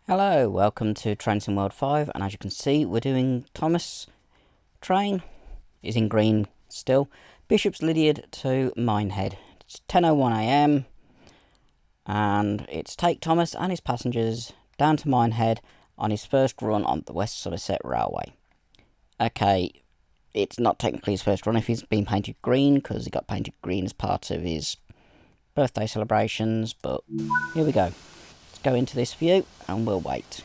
Hello, welcome to Trains in World 5, and as you can see, we're doing Thomas train. Is in green still. Bishop's Lydiard to Minehead. It's 10:01 AM, and it's take Thomas and his passengers down to Minehead on his first run on the West Somerset Railway. Okay, it's not technically his first run if he's been painted green, because he got painted green as part of his birthday celebrations, but here we go. Go into this view and we'll wait.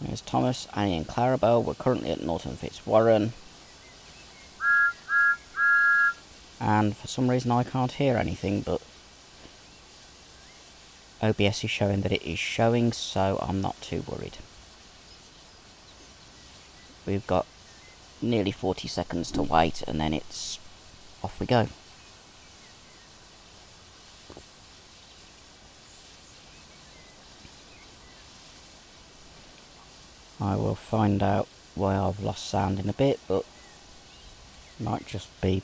There's Thomas, Annie and Clarabelle. We're currently at Norton Fitzwarren, and for some reason I can't hear anything, but OBS is showing that it is showing, so I'm not too worried. We've got nearly 40 seconds to wait and then it's off we go. I will find out why I've lost sound in a bit, but it might just be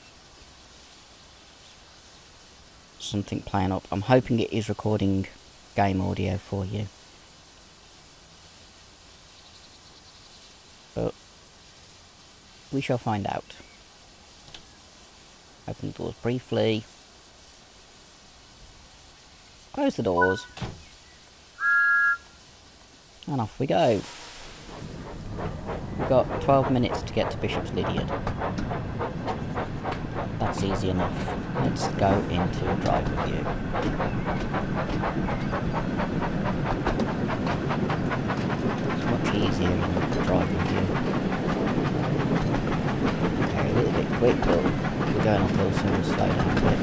something playing up. I'm hoping it is recording game audio for you. But we shall find out. Open the doors briefly. Close the doors. And off we go. We've got 12 minutes to get to Bishop's Lydiard. That's easy enough. Let's go into driver view. It's much easier in driver view. Okay, a little bit quick, but we're going uphill, so we'll slow down a bit.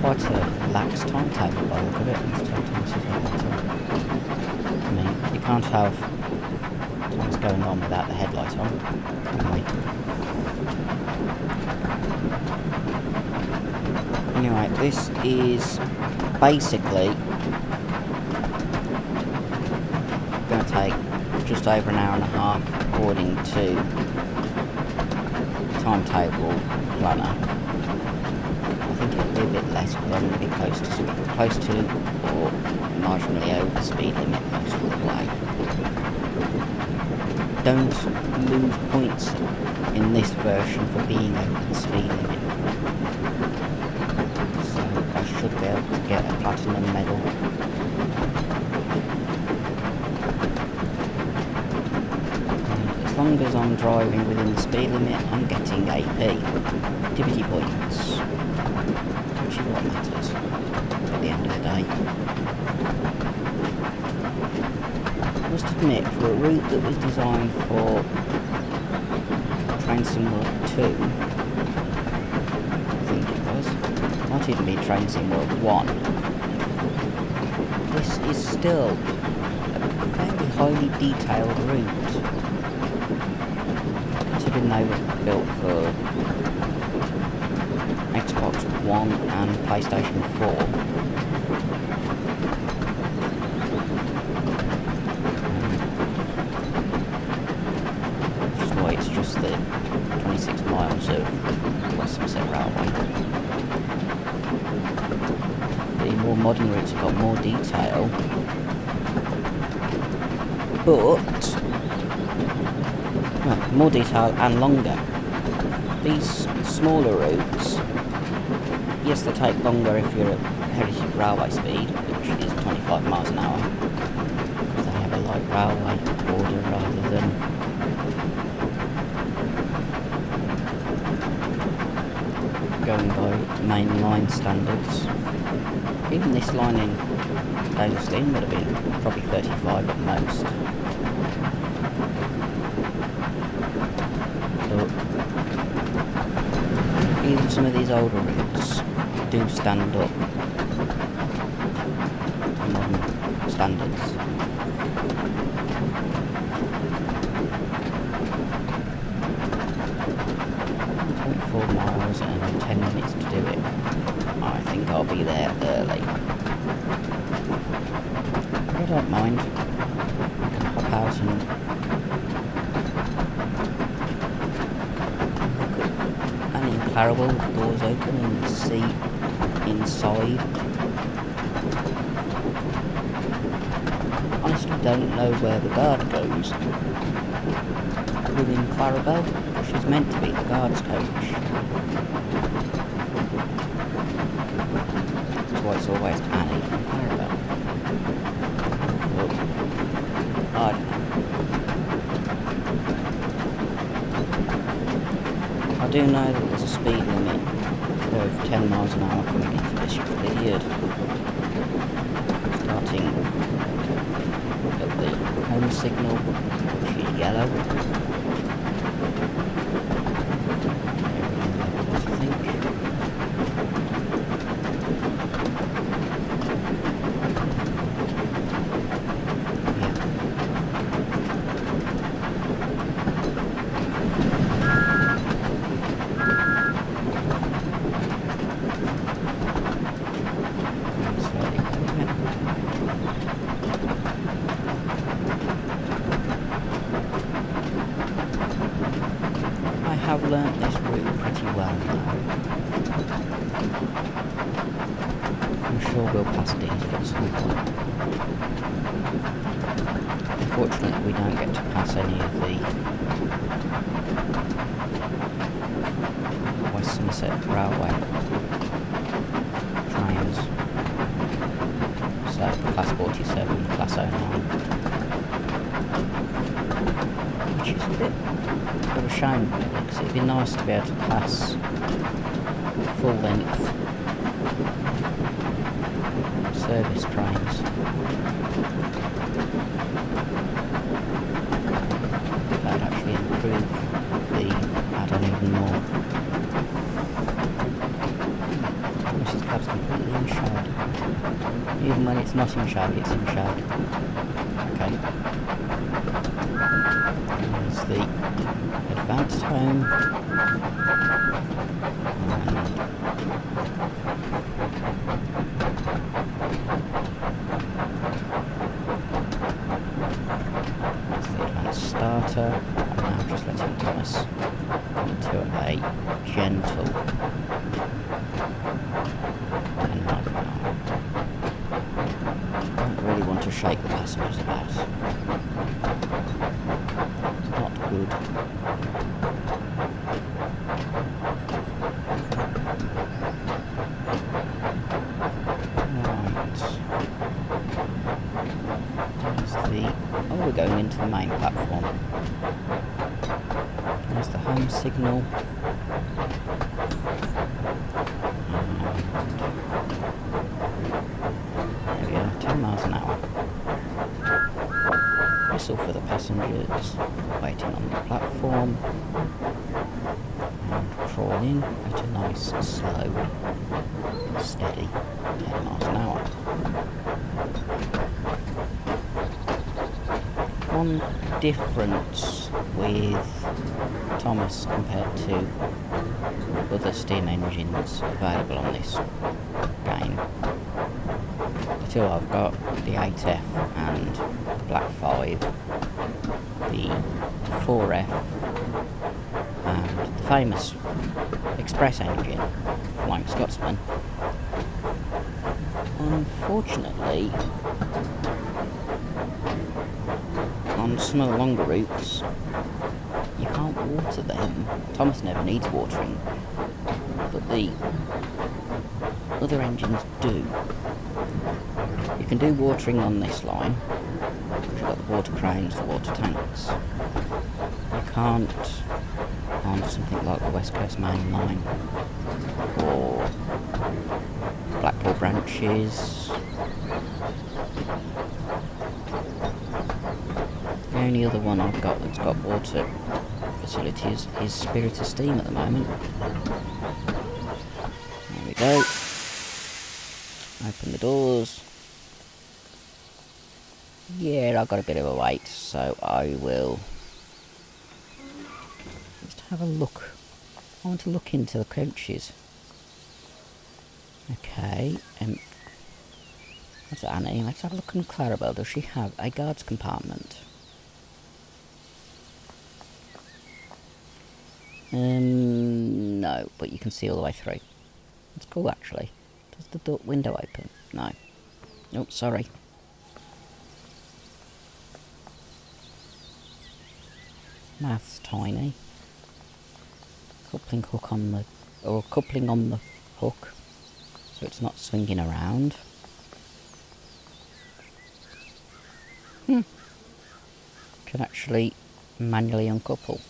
Quite a lax timetable by the look of it. Let's tell Thomas is on. I mean, you can't have things going on without the headlight on, can we? Anyway, this is basically going to take just over an hour and a half according to the timetable planner. I think it'll be a bit less, but I'm going to be close to or marginally over speed limit most of the way. Don't lose points in this version for being over the speed limit. So I should be able to get a platinum medal. And as long as I'm driving within the speed limit, I'm getting AP, activity points, which is what matters at the end of the day. I must admit, for a route that was designed for Train Sim World 2, I think it was, might even be Train Sim World 1, this is still a fairly highly detailed route, considering they were built for Xbox One and PlayStation 4. It's just the 26 miles of West Somerset Railway. The more modern routes have got more detail, but well, more detail and longer. These smaller routes, yes, they take longer if you're at Heritage Railway speed, which is 25 miles an hour, because they have a light railway order rather than going by main line standards. Even this line in Daleston would have been probably 35 at most. But even some of these older routes do stand up to modern standards. 4 miles and 10 minutes to do it. I think I'll be there early. But I don't mind. I can hop out and look at Annie and Clarabelle with the doors open and see inside. honestly don't know where the guard goes within Clarabelle. She's meant to be the guard's coach. That's why it's always Annie and Clarabelle. Well, I don't know. I do know that there's a speed limit of 10 miles an hour coming into Bishop's Lydiard. Starting at the home signal, which is yellow. I think. I've learnt this route pretty well now. I'm sure we'll pass Diesel at some point. Unfortunately, we don't get to pass any of the West Somerset Railway trains. So, Class 47, Class 09. Which is a bit of a shame, because it'd be nice to be able to pass full length service trains. That'd actually improve the add-on even more. This cab's completely in shade. Even when it's not in shade, it's in shade. Okay. There's the advanced home. That's the advanced starter. And now just letting Thomas into a gentle 10 miles an hour. I don't really want to shake the passengers about. It's not good. Oh, we're going into the main platform. There's the home signal. There we go, 10 miles an hour. Whistle for the passengers waiting on the platform. And crawl in at a nice, slow, steady 10 miles an hour. One difference with Thomas compared to other steam engines available on this game. The two I've got, the 8F and Black 5, the 4F and the famous Express engine, Flying Scotsman. Unfortunately, on some of the longer routes, you can't water them. Thomas never needs watering, but the other engines do. You can do watering on this line, because you've got the water cranes, the water tanks. You can't on something like the West Coast Main Line, or Blackpool branches. The only other one I've got that's got water facilities is Spirit of Steam at the moment. There we go. Open the doors. Yeah, I've got a bit of a wait, so I will just have a look. I want to look into the coaches. Okay, that's Annie. Let's have a look in Clarabelle. Does she have a guard's compartment? No, but you can see all the way through. That's cool, actually. Does the window open? No. Oh, sorry. Mouth's tiny. Coupling hook on the... or coupling on the hook, so it's not swinging around. Can actually manually uncouple.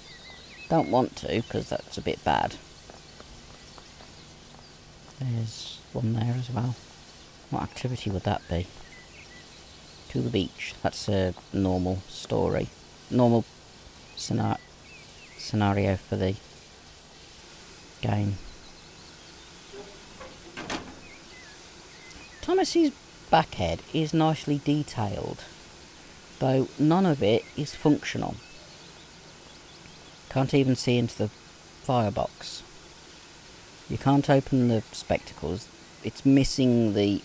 Don't want to, because that's a bit bad. There's one there as well. What activity would that be? To the beach. That's a normal story. Normal scenario for the game. Thomas's back head is nicely detailed, though none of it is functional. Can't even see into the firebox. You can't open the spectacles. It's missing the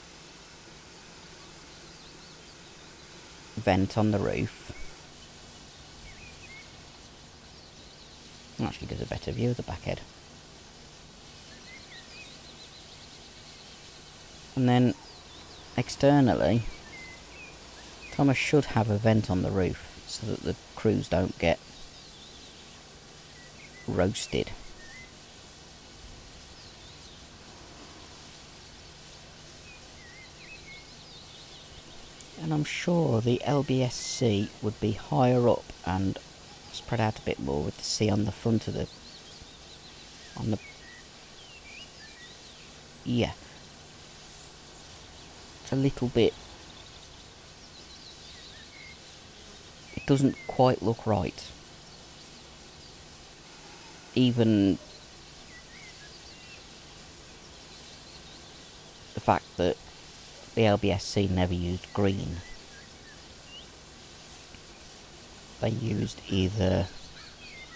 vent on the roof. Actually gives a better view of the back head. And then externally, Thomas should have a vent on the roof so that the crews don't get roasted. And I'm sure the LBSC would be higher up and spread out a bit more with the C on the front of the... yeah. It's a little bit... it doesn't quite look right. Even the fact that the LBSC never used green. They used either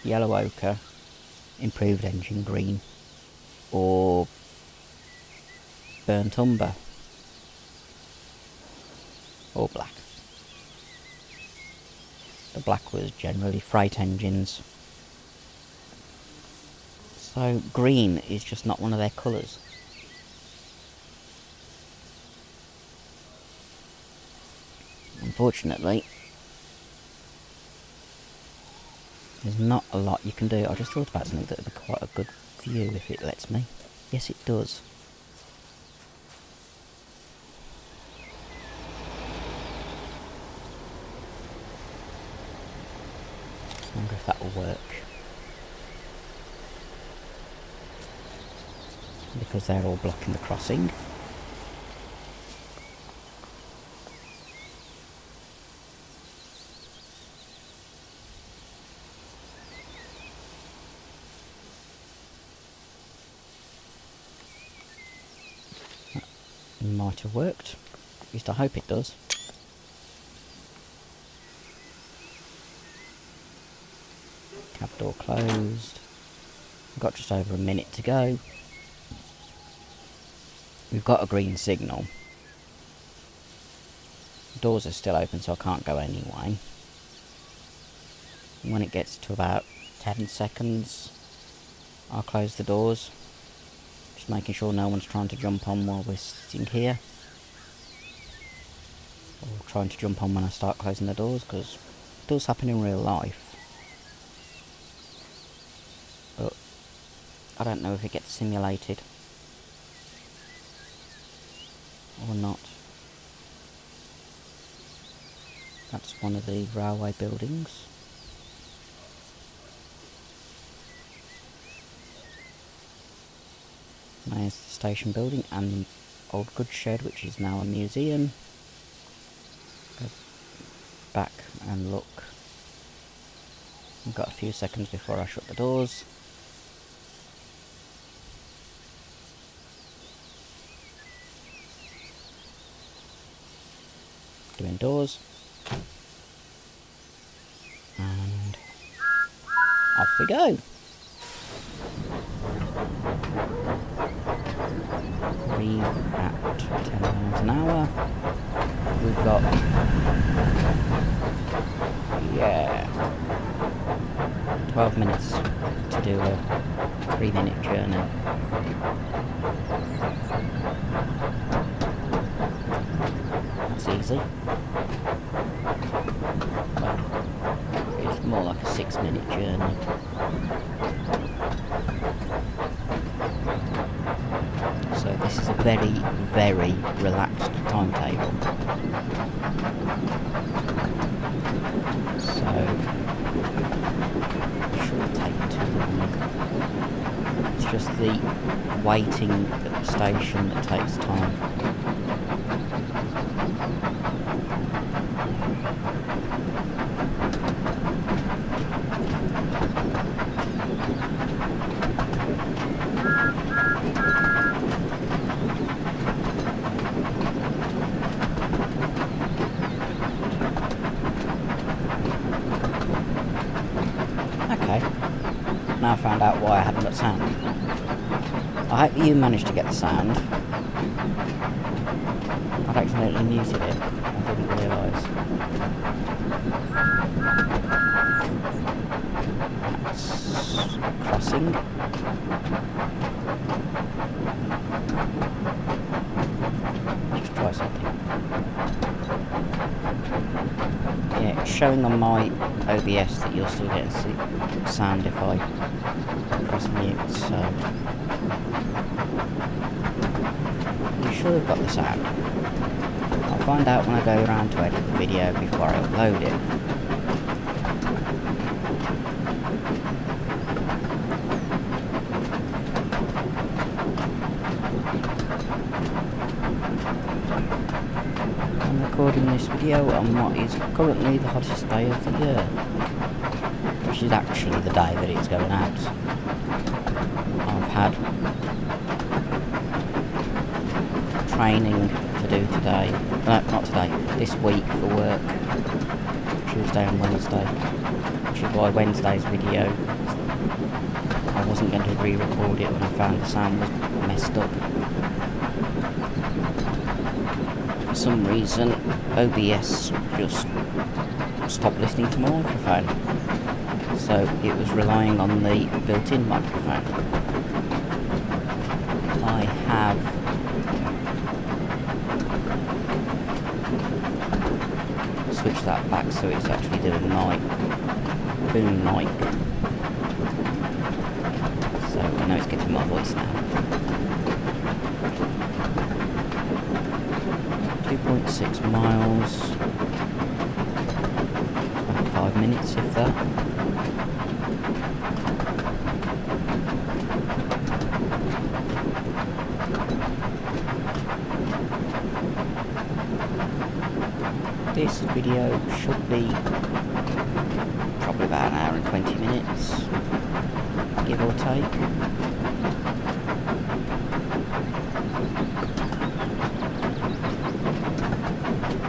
yellow ochre, improved engine green, or burnt umber, or black. The black was generally freight engines. So green is just not one of their colours. Unfortunately, there's not a lot you can do. I just thought about something that would be quite a good view if it lets me. Yes, it does. I wonder if that will work. Because they're all blocking the crossing. Might have worked. At least I hope it does. Cab door closed. We've got just over a minute to go. We've got a green signal. The doors are still open, so I can't go anyway. And when it gets to about 10 seconds, I'll close the doors. Just making sure no one's trying to jump on while we're sitting here. Or trying to jump on when I start closing the doors, because it does happen in real life. But I don't know if it gets simulated or not. That's one of the railway buildings. There's the station building and the old goods shed, which is now a museum. Go back and look. We've got a few seconds before I shut the doors. Doing doors. And off we go. Leave at 10 miles an hour. We've got, yeah, 12 minutes to do a 3-minute journey. That's easy. Well, it's more like a 6-minute journey. So this is a very, very relaxed timetable. So it shouldn't take too long. It's just the waiting at the station that takes time. Okay, now I found out why I hadn't got sound. I hope you managed to get the sound. I'd accidentally muted it, I didn't realise. That's crossing. Just try something. Yeah, it's showing on my OBS that you're still getting sound if I press mute, so you should have got the sound. I'll find out when I go around to edit the video before I upload it. I'm recording this video on what is currently the hottest day of the year, which is actually the day that it's going out. I've had training to do today, no, not today, this week for work, Tuesday and Wednesday, which is why Wednesday's video, I wasn't going to re-record it when I found the sound was messed up. For some reason, OBS just stopped listening to my microphone, so it was relying on the built-in microphone. I have switched that back so it's actually doing my boom mic, so I know it's getting my voice now. 2.6 miles, 25 minutes if that. This video should be probably about an hour and 20 minutes, give or take.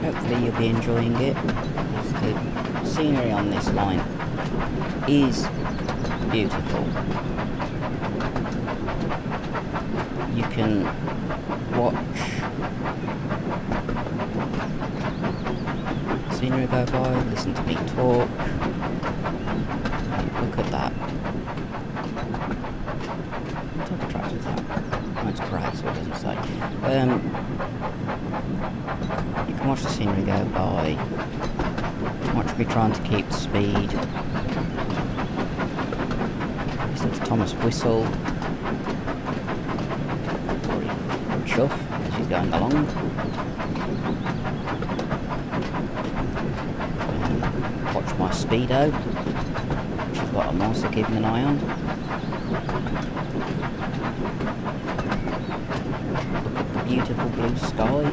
Hopefully you'll be enjoying it. The scenery on this line is beautiful. You can watch scenery go by, listen to me talk. Look at that. What type of tractor is that? Oh, it's grey, so it doesn't say. You can watch the scenery go by, watch me trying to keep speed, listen to Thomas whistle, or chuff as she's going along. Watch my speedo, which is what I'm also keeping an eye on. Look at the beautiful blue sky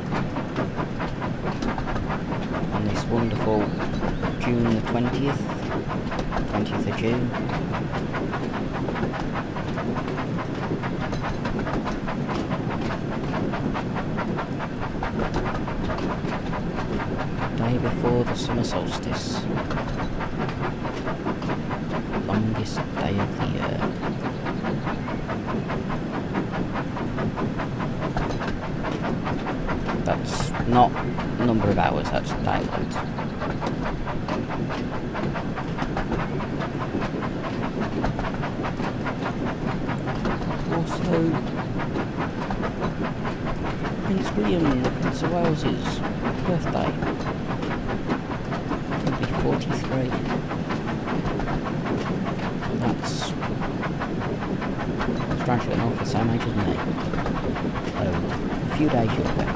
on this wonderful June the 20th of June. Day before the summer solstice. Longest day of the year. That's not number of hours, that's daylight. Also, Prince William, Prince of Wales's birthday. He'll be 43. the same age as me. Oh, a few days younger.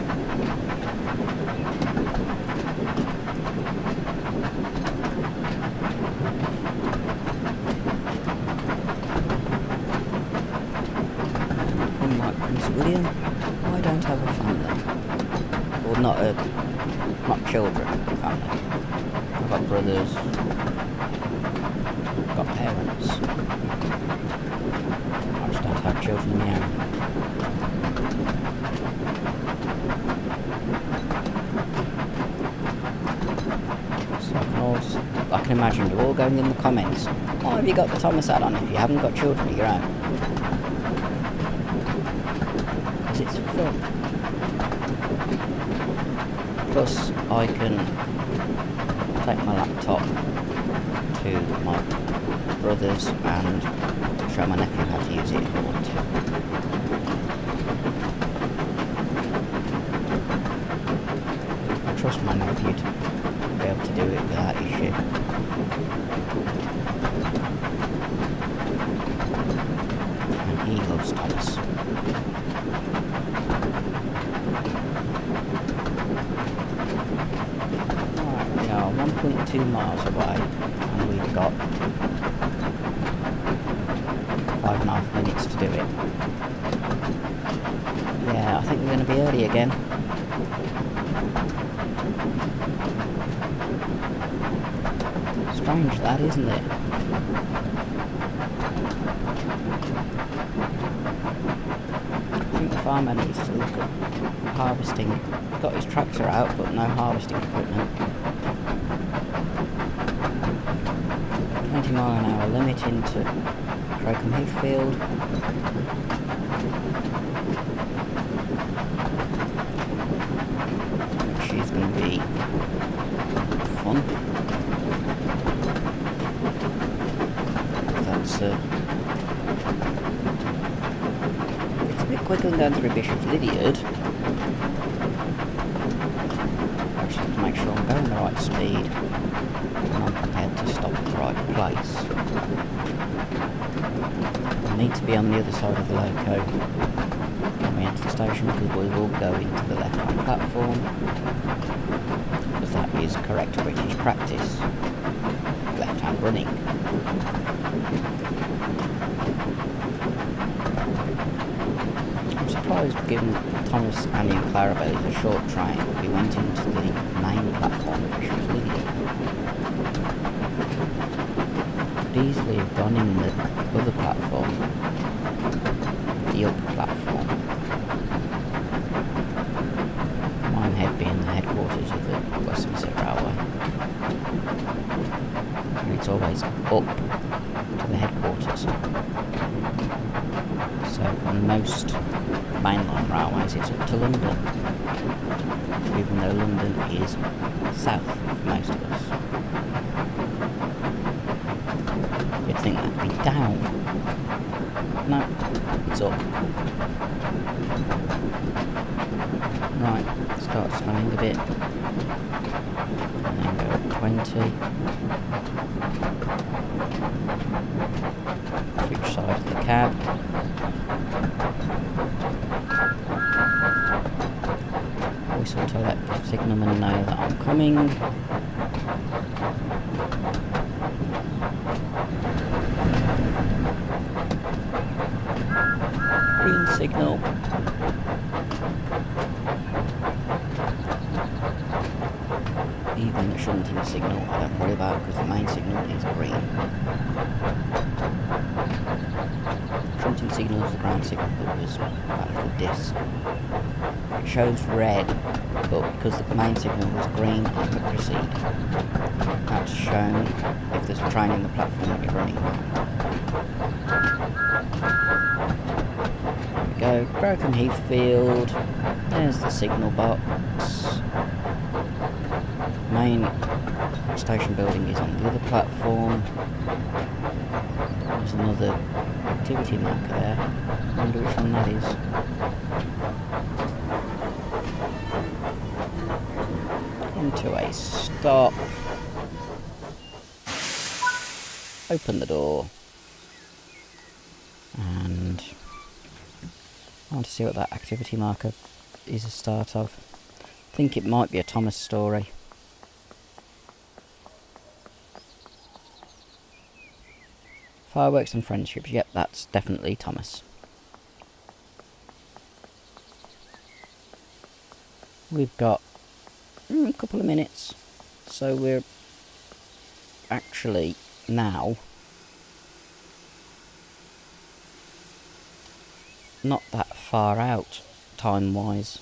Unlike Prince William, I don't have a family. Or not children, family. I've got brothers, I've got parents. I just don't have children of my own. So I can imagine you all going in the comments, why have you got the Thomas hat on if you haven't got children of your own? Because it's fun. Plus I can take my laptop to my brothers and show my nephew how to use it if I want to. I trust my nephew to be able to do it without issue. And he loves Thomas. Right, we are 1.2 miles away and we've got 5.5 minutes to do it. Yeah, I think we're going to be early again. Strange that, isn't it? I think the farmer needs to look at harvesting. He's got his tractor out, but no harvesting equipment. 20-mile-an-hour limit into Crocombe Heathfield. Which is going to be fun. That's it's a bit quicker than going through Bishop's Lydiard. I just have to make sure I'm going the right speed and I'm prepared to stop at the right place. I need to be on the other side of the loco when we enter the station because we will go into the left-hand platform, because that is correct British practice, left-hand running. I'm surprised, given Thomas, Annie and Clarabelle is a short train, we went into the main platform of Bishop's Lydiard. Could easily have gone in the other platform, the upper platform. Minehead being the headquarters of the West Somerset Railway. And it's always up to the headquarters. So on most mainline railways it's up to London, even though London is south for most of us. You'd think that'd be down. No, it's up. Right, start slowing a bit. And then go at 20. Switch side of the cab. Whistle to let the signalman know that I'm coming. Green signal. Even the shunting signal I don't worry about because the main signal is green. Shunting signal is the ground signal that was that little disc. It shows red, but because the main signal was green, I could proceed. That's shown if there's a train in the platform that you're running on. There we go, Crocombe Heathfield. There's the signal box. Main station building is on the other platform. There's another activity marker there. I wonder which one that is. Into a stop. Open the door. And Trying to see what that activity marker is a start of. I think it might be a Thomas story. Fireworks and friendships. Yep, that's definitely Thomas. We've got a couple of minutes, so we're actually now not that far out time wise,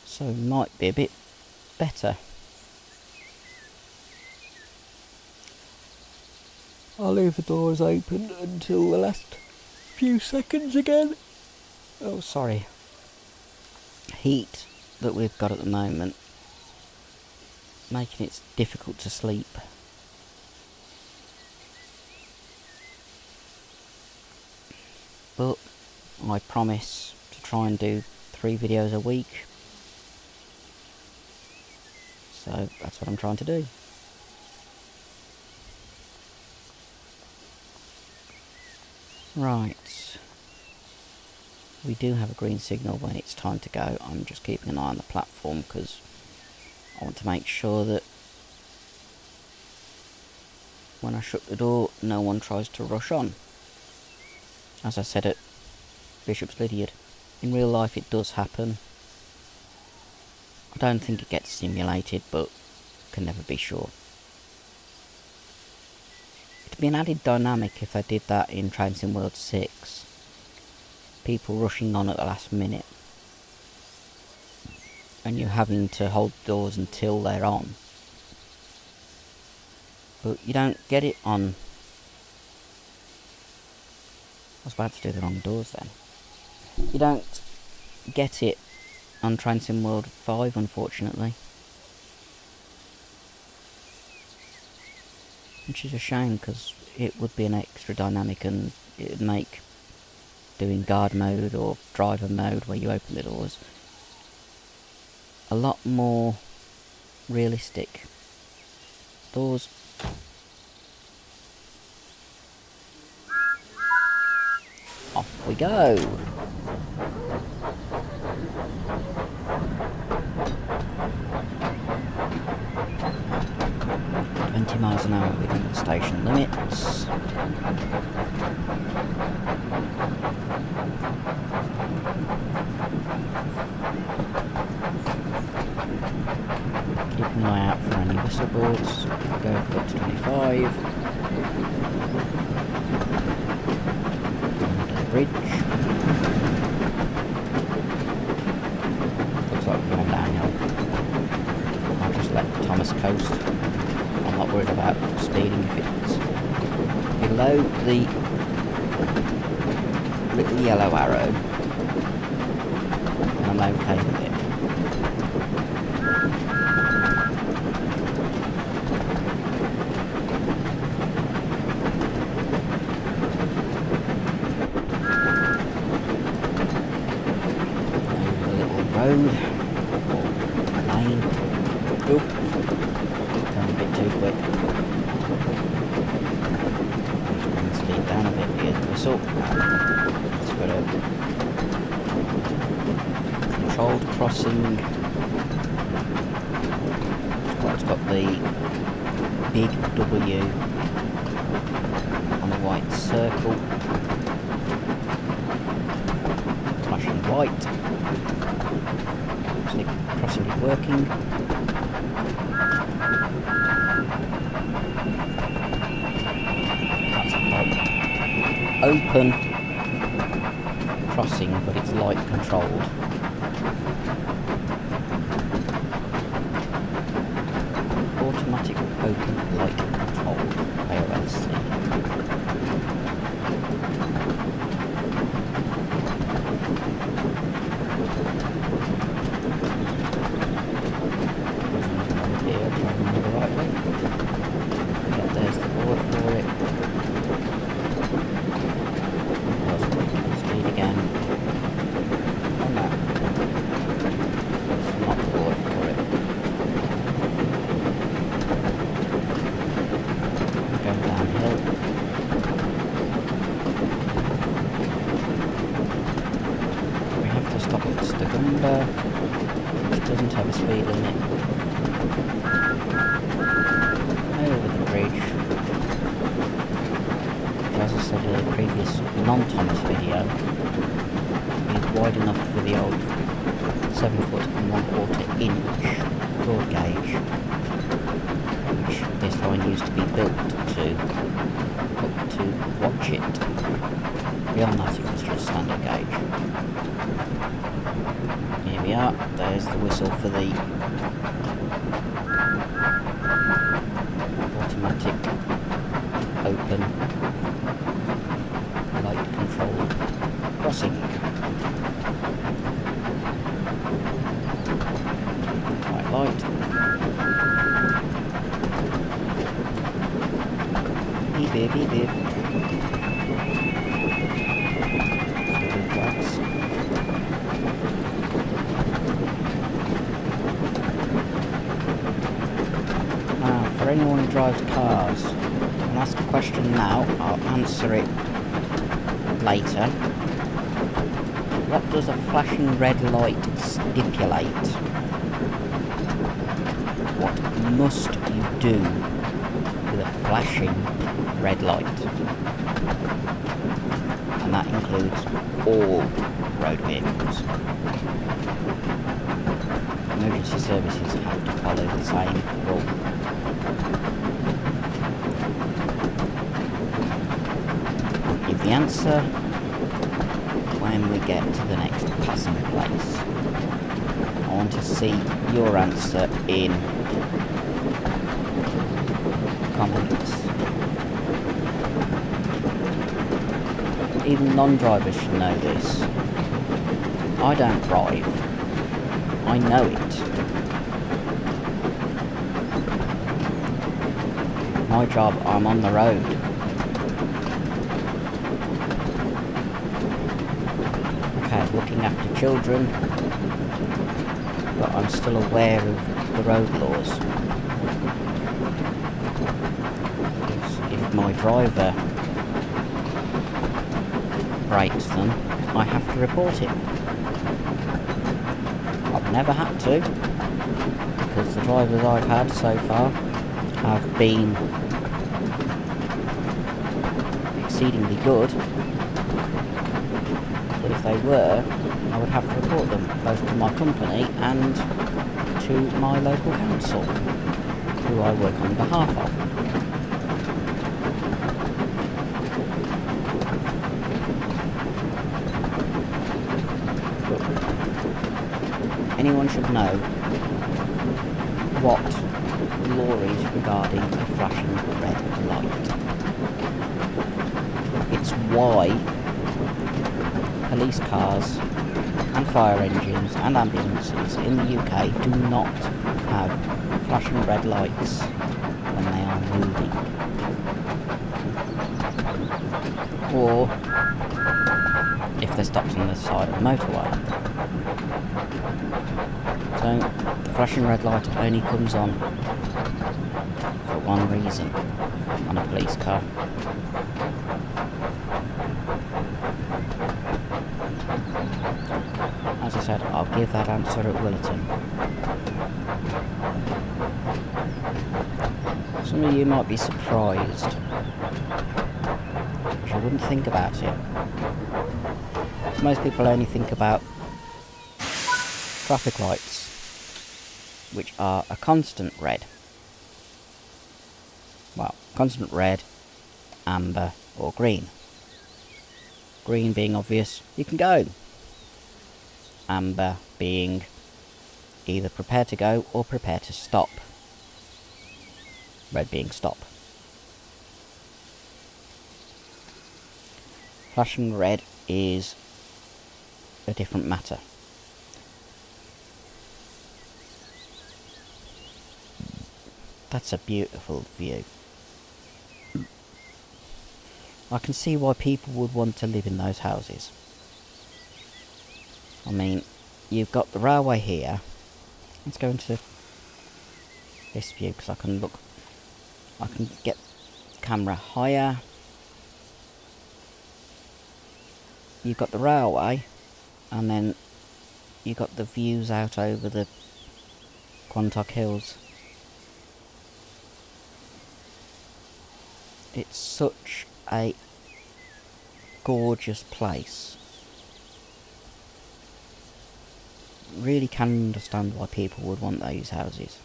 so it might be a bit better. I'll leave the doors open until the last few seconds again. Oh, sorry. Heat that we've got at the moment making it difficult to sleep. But I promise to try and do 3 videos a week. So that's what I'm trying to do. Right. We do have a green signal when it's time to go. I'm just keeping an eye on the platform because I want to make sure that when I shut the door, no one tries to rush on. As I said at Bishop's Lydiard, in real life it does happen. I don't think it gets simulated, but can never be sure. It'd be an added dynamic if I did that in Train Sim World 6. People rushing on at the last minute. And you having to hold doors until they're on. But you don't get it on... I was about to do the wrong doors then. You don't get it on Train Sim World 5, unfortunately. Which is a shame, because it would be an extra dynamic and it would make doing guard mode or driver mode where you open the doors a lot more realistic. Doors. Off we go. miles an hour within the station limits. Keep an eye out for any whistle boards. Go for up to 25. Under the bridge. Looks like we're going downhill. I'll just let Thomas coast. I'm not worried about speeding if it's below the little yellow arrow, and I'm okay with it. Over the little road, or lane. Oh. Going a bit too quick. Just bring the speed down a bit here. The whistle. It's got a controlled crossing. It's got the big W on the white circle. Flashing white. So the crossing is working. Open crossing, but it's light controlled. Automatic open light controlled AOLC. Here, driving on the right way. Yeah, there's the board for it. Speed again. Oh no. It's not the board for it. Toowoomba, which doesn't have a speed limit. Over the bridge, which, as I said in a previous non-Thomas video, is wide enough for the old 7 foot and 1/4 inch broad gauge, which this line used to be built to watch it. Beyond that it was just standard gauge. Here we are, there's the whistle for the automatic open light control crossing. White light. Beep beep beep beep. For anyone who drives cars, I'll ask a question now, I'll answer it later. What does a flashing red light stipulate? What must you do with a flashing red light? And that includes all road vehicles. Emergency services have to follow the same rule. I'll give the answer when we get to the next passing place. I want to see your answer in comments. Even non-drivers should know this. I don't drive. I know it. My job, I'm on the road. Okay, looking after children, but I'm still aware of the road laws. If my driver breaks them, I have to report it. I've never had to, because the drivers I've had so far have been exceedingly good, but if they were, I would have to report them, both to my company and to my local council, who I work on behalf of. Anyone should know what the law is regarding a flashing red light. It's why police cars and fire engines and ambulances in the UK do not have flashing red lights when they are moving. Or if they're stopped on the side of the motorway. So, the flashing red light only comes on for one reason on a police car. As I said, I'll give that answer at Willerton. Some of you might be surprised, which I wouldn't think about it. Most people only think about traffic lights, which are a constant red. Well, constant red, amber or green. Green being obvious, you can go. Amber being either prepare to go or prepare to stop. Red being stop. Flashing red is a different matter. That's a beautiful view. I can see why people would want to live in those houses. I mean, you've got the railway here. Let's go into this view because I can get the camera higher. You've got the railway, and then you got the views out over the Quantock Hills. It's such a gorgeous place. Really can understand why people would want those houses.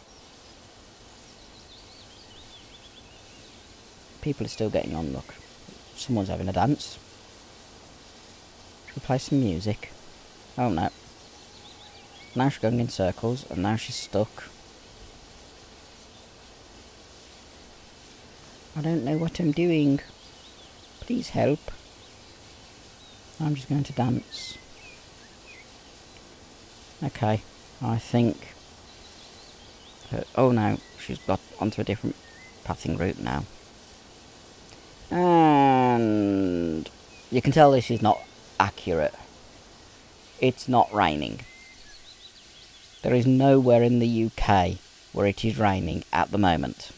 People are still getting on, look. Someone's having a dance. Should we play some music? Oh no. Now she's going in circles, and now she's stuck. I don't know what I'm doing. Please help. I'm just going to dance. Okay, I think... oh no, she's got onto a different pathing route now. And you can tell this is not accurate. It's not raining. There is nowhere in the UK where it is raining at the moment.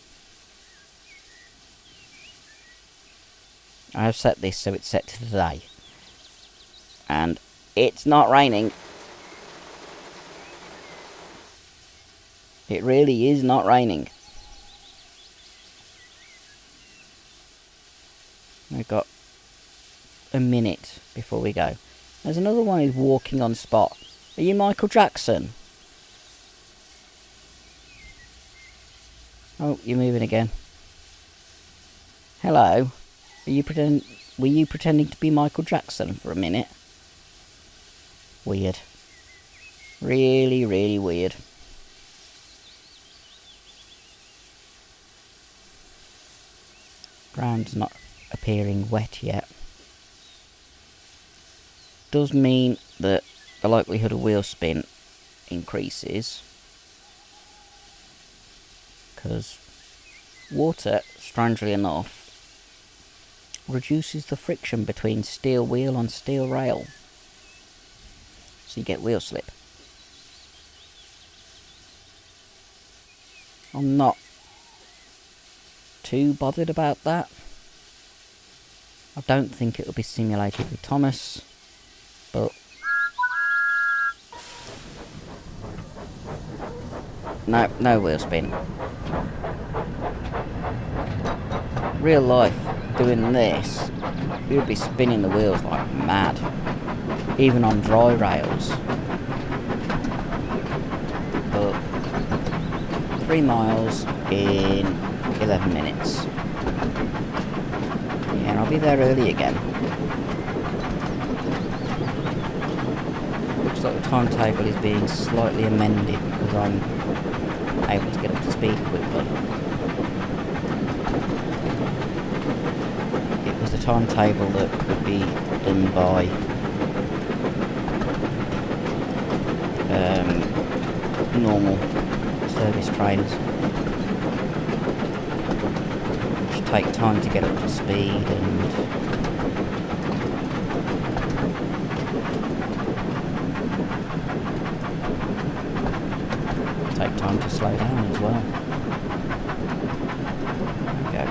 I have set this so it's set to today. And it's not raining. It really is not raining. We've got a minute before we go. There's another one who's walking on spot. Are you Michael Jackson? Oh, you're moving again. Hello. Were you pretending to be Michael Jackson for a minute? Weird. Really, really weird. Ground's not appearing wet yet. Does mean that the likelihood of wheel spin increases, because water, strangely enough, reduces the friction between steel wheel and steel rail, so you get wheel slip. I'm not too bothered about that. I don't think it will be simulated with Thomas, but no wheel spin. Real life, doing this, we would be spinning the wheels like mad, even on dry rails. But 3 miles in 11 minutes. Yeah, and I'll be there early again. Looks like the timetable is being slightly amended because I'm able to get up to speed quickly. It was the timetable that could be done by normal service trains, which take time to get up to speed and take time to slow down as well. There we go.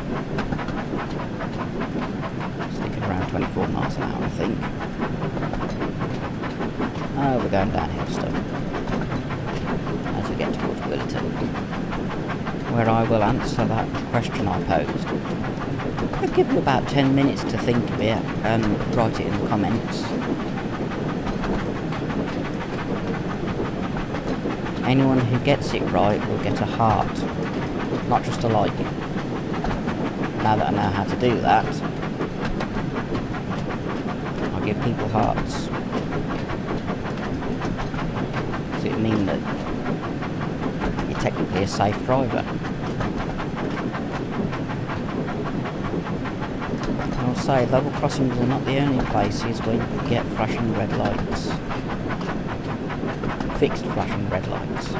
Sticking around 24 miles an hour, I think. Oh, we're going downhill still. As we get towards Willerton, where I will answer that question I posed. I'll give you about 10 minutes to think of it and write it in the comments. Anyone who gets it right will get a heart, not just a like. Now that I know how to do that, I'll give people hearts. Does it mean that you're technically a safe driver? I'll say level crossings are not the only places where you can get flashing red lights. Fixed flashing red lights.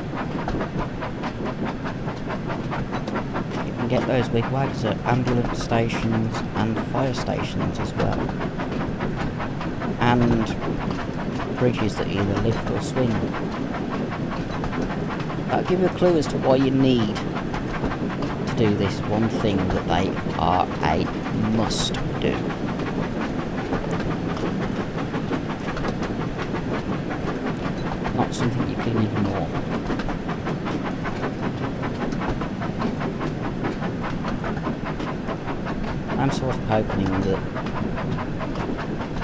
You can get those wigwags at ambulance stations and fire stations as well. And bridges that either lift or swing. That'll give you a clue as to why you need to do this one thing that they are a must do. not something you can ignore. I'm sort of hoping that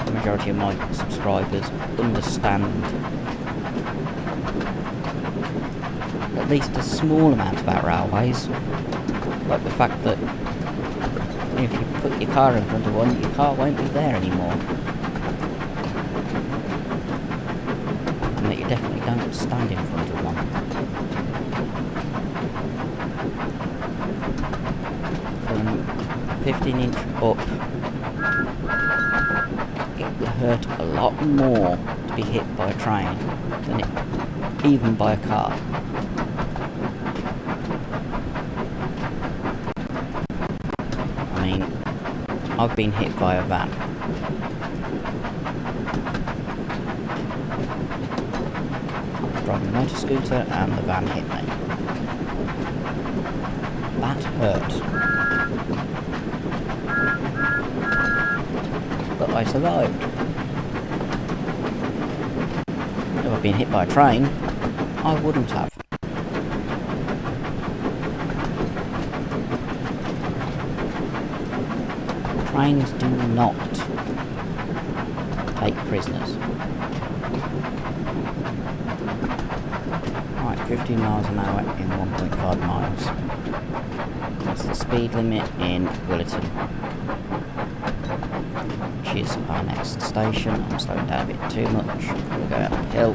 the majority of my subscribers understand at least a small amount about railways, like the fact that if you put your car in front of one, your car won't be there anymore, and that you definitely don't stand in front of one. From 15-inch up, it would hurt a lot more to be hit by a train than even by a car. I mean, I've been hit by a van. I was driving a motor scooter and the van hit me. That hurt. But I survived. If I'd been hit by a train, I wouldn't have. Trains do not take prisoners. Right, 15 miles an hour in 1.5 miles. That's the speed limit in Willerton, which is our next station. I'm slowing down a bit too much. We'll go uphill.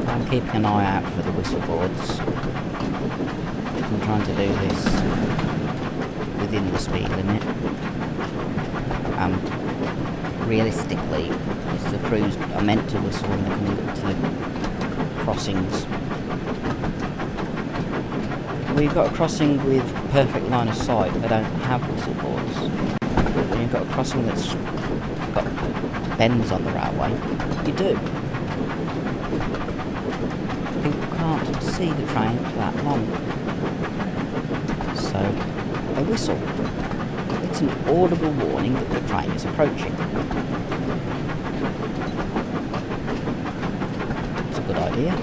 I'm keeping an eye out for the whistle boards. I'm trying to do this within the speed limit. Realistically, it's the crews are meant to whistle when they come into the crossings. When you've got a crossing with perfect line of sight, they don't have whistle boards. But when you've got a crossing that's got bends on the railway, you do. People can't see the train that long, so they whistle. It's an audible warning that the train is approaching. It's a good idea.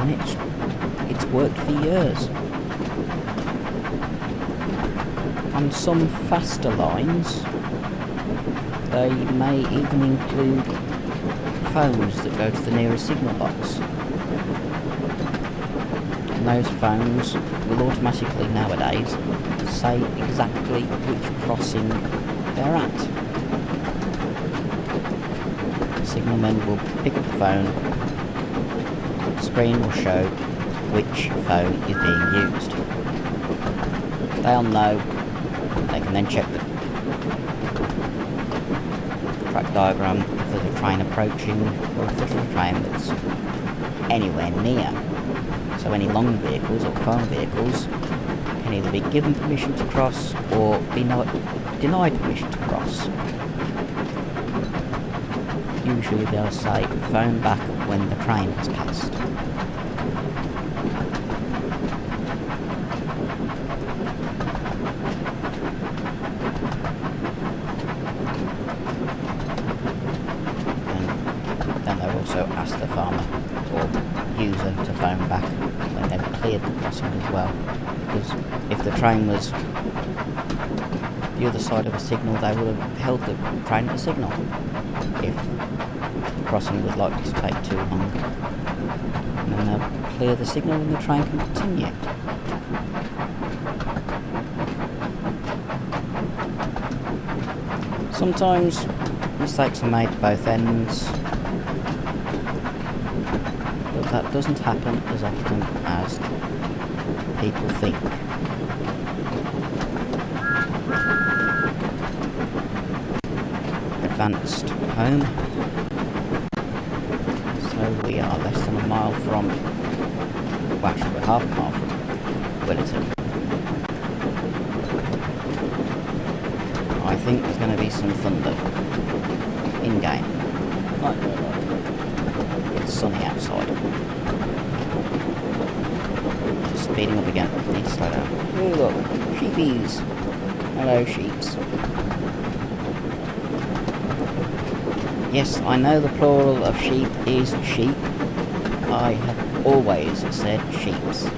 And it's worked for years. On some faster lines, they may even include phones that go to the nearest signal box. And those phones will automatically nowadays say exactly which crossing they're at. The signalman will pick up the phone, the screen will show which phone is being used. They'll know, they can then check the track diagram for the train approaching, or if there's a train that's anywhere near. So any long vehicles or farm vehicles can either be given permission to cross or be denied permission to cross. Usually they'll say phone back when the train has passed. And then they'll also ask the farmer or user to phone back when they've cleared the crossing as well, because if the train was the other side of a signal, they would have held the train at a signal if the crossing was likely to take too long, and then they'll clear the signal and the train can continue. Sometimes mistakes are made at both ends, but that doesn't happen as often as people think. Advanced home. So we are less than a mile from, well actually we're half a mile from Willerton. I think there's going to be some thunder in game. It's sunny outside. Speeding up again. Need to slow down. Oh look, sheepies. Hello sheeps. Yes, I know the plural of sheep is sheep. I have always said sheeps.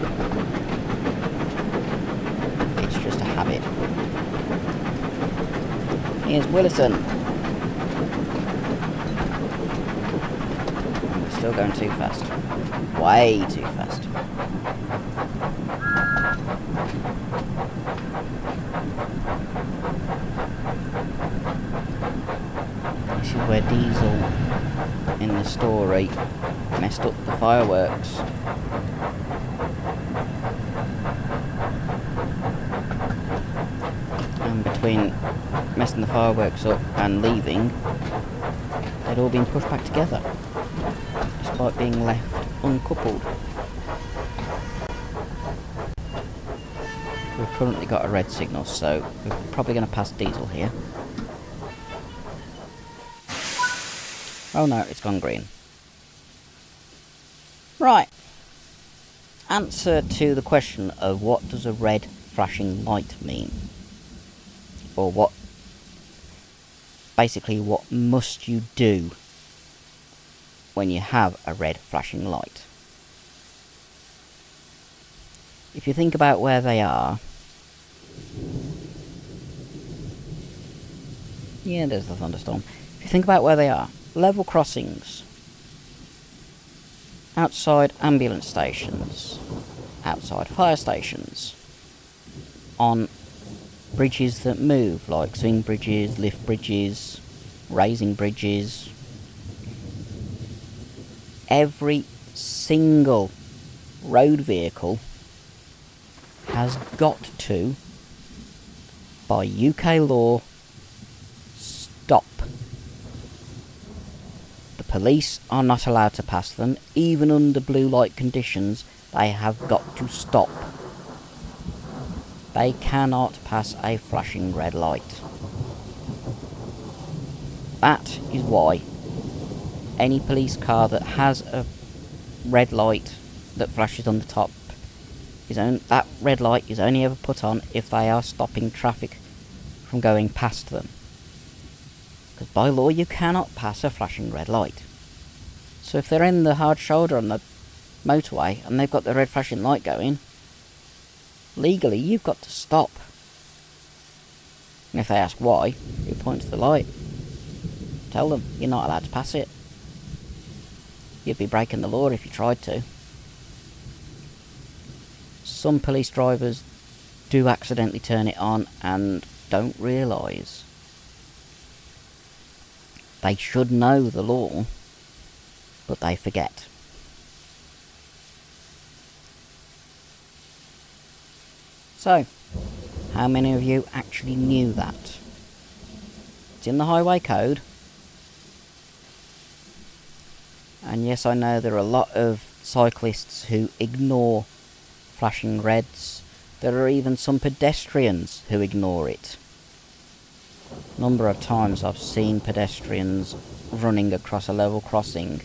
It's just a habit. Here's Willerton. We're still going too fast. Way too fast. This is where Diesel in the story messed up the fireworks. And between messing the fireworks up and leaving, they'd all been pushed back together, despite being left uncoupled. We've currently got a red signal, so we're probably going to pass Diesel here. Oh no, it's gone green. Right. Answer to the question of what does a red flashing light mean? Or what... basically, what must you do when you have a red flashing light? If you think about where they are... yeah, there's the thunderstorm. If you think about where they are, level crossings, outside ambulance stations, outside fire stations, on bridges that move, like swing bridges, lift bridges, raising bridges. Every single road vehicle has got to, by UK law, stop. The police are not allowed to pass them. Even under blue light conditions, they have got to stop. They cannot pass a flashing red light. That is why any police car that has a red light that flashes on the top, that red light is only ever put on if they are stopping traffic from going past them. Because by law you cannot pass a flashing red light. So if they're in the hard shoulder on the motorway and they've got the red flashing light going, legally you've got to stop. And if they ask why, you point to the light. Tell them you're not allowed to pass it. You'd be breaking the law if you tried to. Some police drivers do accidentally turn it on and don't realise. They should know the law, but they forget. So, how many of you actually knew that? It's in the highway code. And yes, I know there are a lot of cyclists who ignore flashing reds. There are even some pedestrians who ignore it. A number of times I've seen pedestrians running across a level crossing,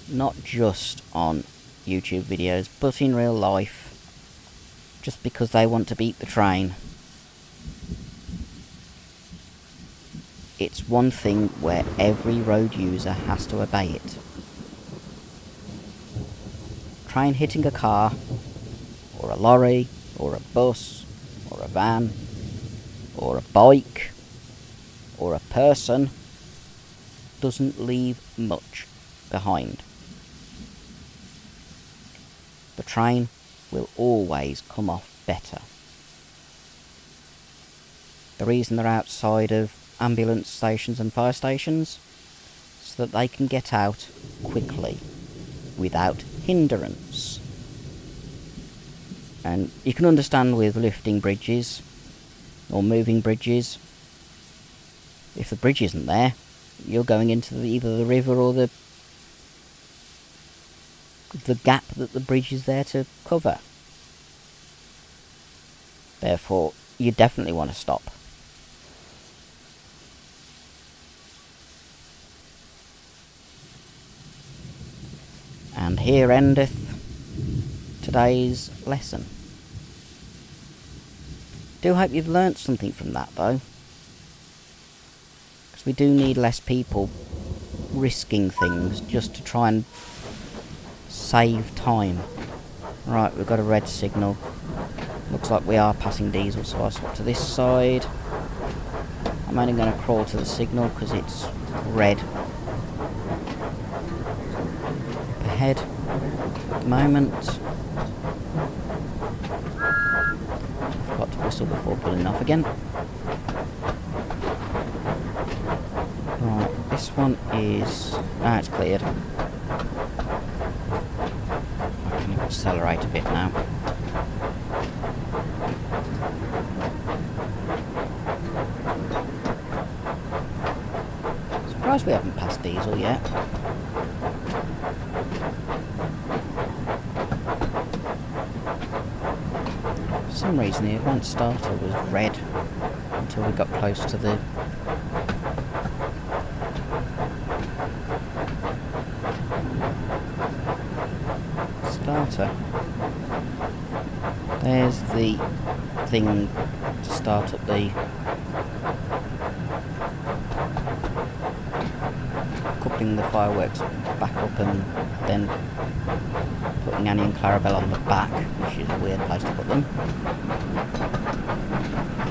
not just on YouTube videos, but in real life, just because they want to beat the train. It's one thing where every road user has to obey it. Train hitting a car, or a lorry, or a bus, or a van, or a bike, or a person doesn't leave much behind. The train will always come off better. The reason they're outside of ambulance stations and fire stations is so that they can get out quickly without hindrance. And you can understand with lifting bridges or moving bridges, if the bridge isn't there, you're going into either the river or the gap that the bridge is there to cover. Therefore, you definitely want to stop. And here endeth today's lesson. Do hope you've learnt something from that, though. Because we do need less people risking things just to try and save time. Right, we've got a red signal. Looks like we are passing diesel, so I'll swap to this side. I'm only going to crawl to the signal because it's red up ahead at the moment. Forgot to whistle before pulling off again. Right, this one is... ah, it's cleared. I can accelerate a bit now. Surprised we haven't passed diesel yet. For some reason the advanced starter was red until we got close to the starter. There's the thing to start up the coupling the fireworks back up and then putting Annie and Clarabelle on the back, which is a weird place to put them.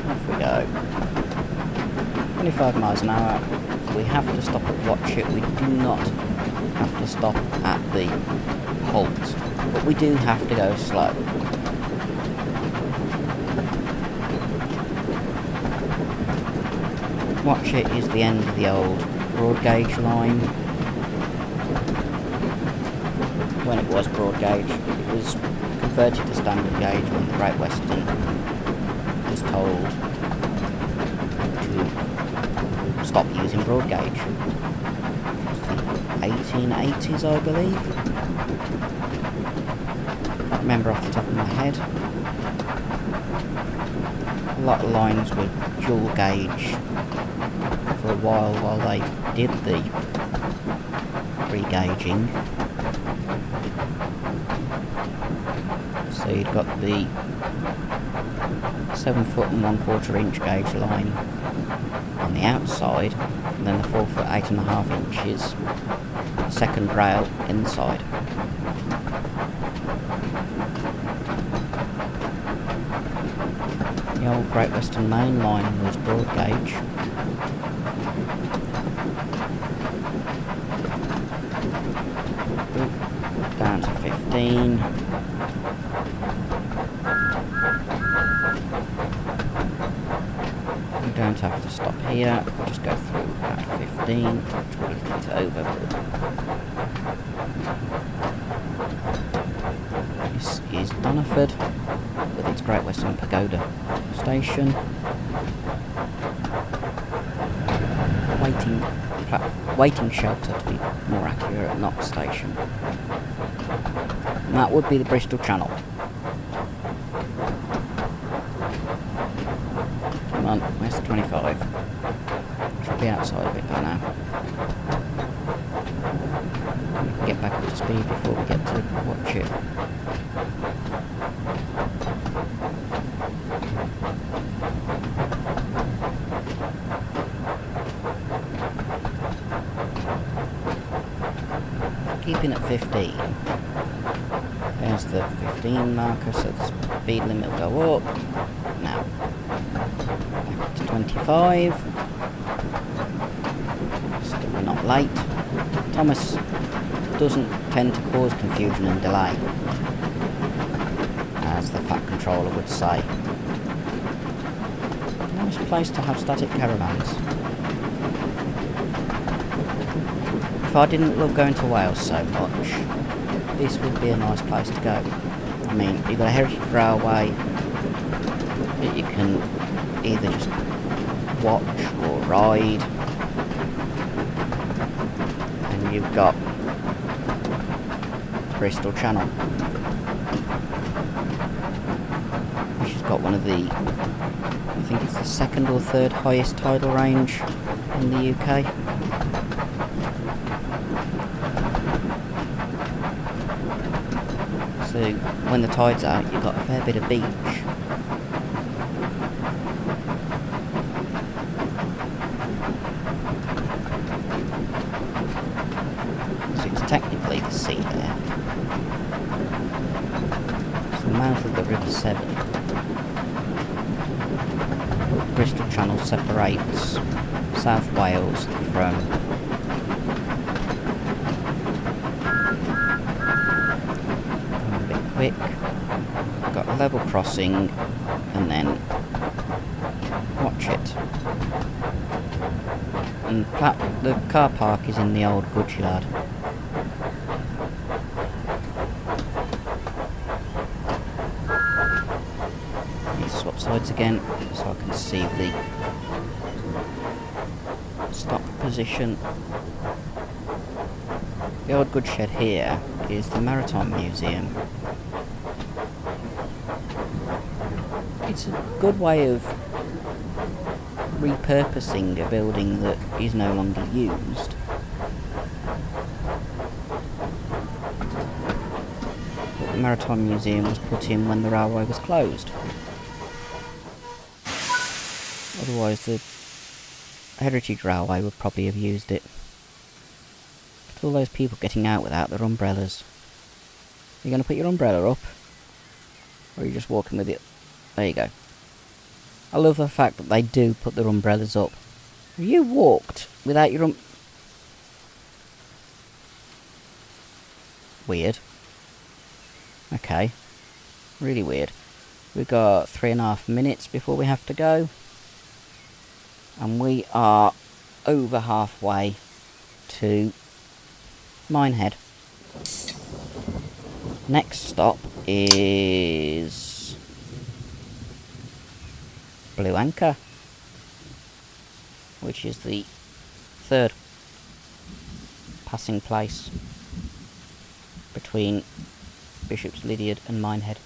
Off we go. 25 miles an hour. We have to stop and watch it. We do not have to stop at the halt, but we do have to go slow. Watch it is the end of the old broad gauge line. When it was broad gauge, it was converted to standard gauge when the Great Western was told to stop using broad gauge. It was the 1880s, I believe. Can't remember off the top of my head. A lot of lines were dual gauge for a while they did the re-gauging. So you'd got the 7 foot and 1/4 inch gauge line on the outside, and then the 4 foot 8.5 inches second rail inside. The old Great Western main line was broad gauge. Down to 15. We don't have to stop here, we'll just go through at 15, which will get it over. This is Doniford with its Great Western Pagoda station. Waiting shelter, to be more accurate, not station. And that would be the Bristol Channel. Come on, where's the 25? Should be outside a bit by now. We can get back up to speed before we get to watch it. Keeping at 15. There's the 15 marker, so the speed limit will go up. Now, back to 25. Still not late. Thomas doesn't tend to cause confusion and delay, as the Fat Controller would say. Nice place to have static caravans. If I didn't love going to Wales so much, this would be a nice place to go. I mean, you've got a heritage railway that you can either just watch or ride, and you've got Bristol Channel, which has got one of the, I think it's the second or third highest tidal range in the UK. So when the tide's out, you've got a fair bit of beach. separates South Wales from a bit quick. Got a level crossing, and then watch it. And the car park is in the old goods yard. Need to swap sides again so I can see the stop position. The old goods shed here is the Maritime Museum. It's a good way of repurposing a building that is no longer used. But the Maritime Museum was put in when the railway was closed. Otherwise the Heritage Railway would probably have used it. But all those people getting out without their umbrellas. Are you going to put your umbrella up? Or are you just walking with it? There you go. I love the fact that they do put their umbrellas up. Have you walked without your Weird. Okay. Really weird. We've got 3.5 minutes before we have to go. And we are over halfway to Minehead. Next stop is Blue Anchor, which is the third passing place between Bishop's Lydeard and Minehead.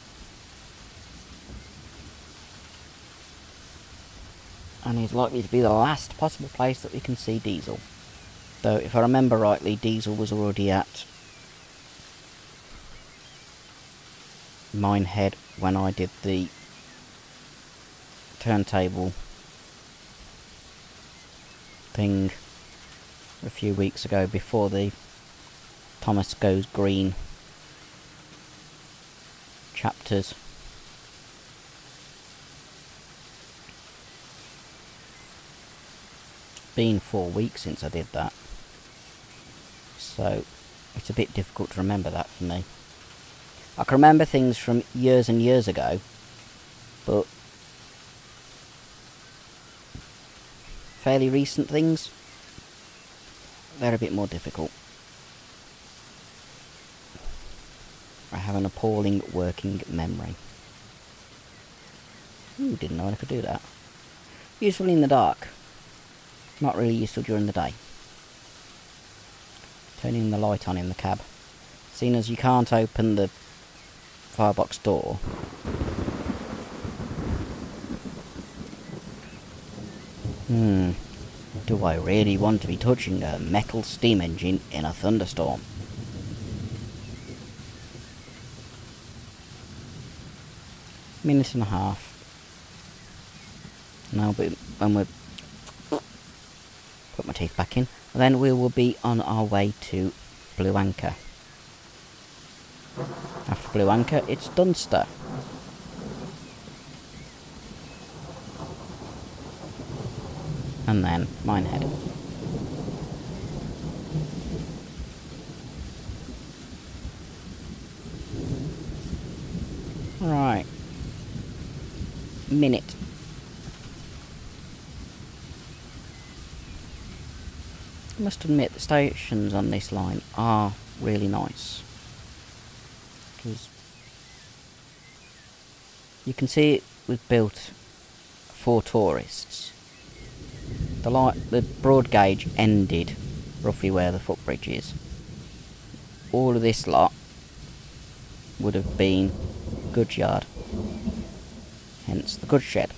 And is likely to be the last possible place that we can see Diesel. Though, if I remember rightly, Diesel was already at Minehead when I did the turntable thing a few weeks ago before the Thomas Goes Green chapters. It's been 4 weeks since I did that, so it's a bit difficult to remember that for me. I can remember things from years and years ago, but fairly recent things, they're a bit more difficult. I have an appalling working memory. Didn't know I could do that. Useful in the dark. Not really useful during the day. Turning the light on in the cab. Seeing as you can't open the firebox door. Do I really want to be touching a metal steam engine in a thunderstorm? Minute and a half. Now, but when we put my teeth back in, then we will be on our way to Blue Anchor. After Blue Anchor, it's Dunster. And then Minehead. Right. Minute. I must admit the stations on this line are really nice. Because you can see it was built for tourists. The broad gauge ended roughly where the footbridge is. All of this lot would have been goods yard, hence the goods shed.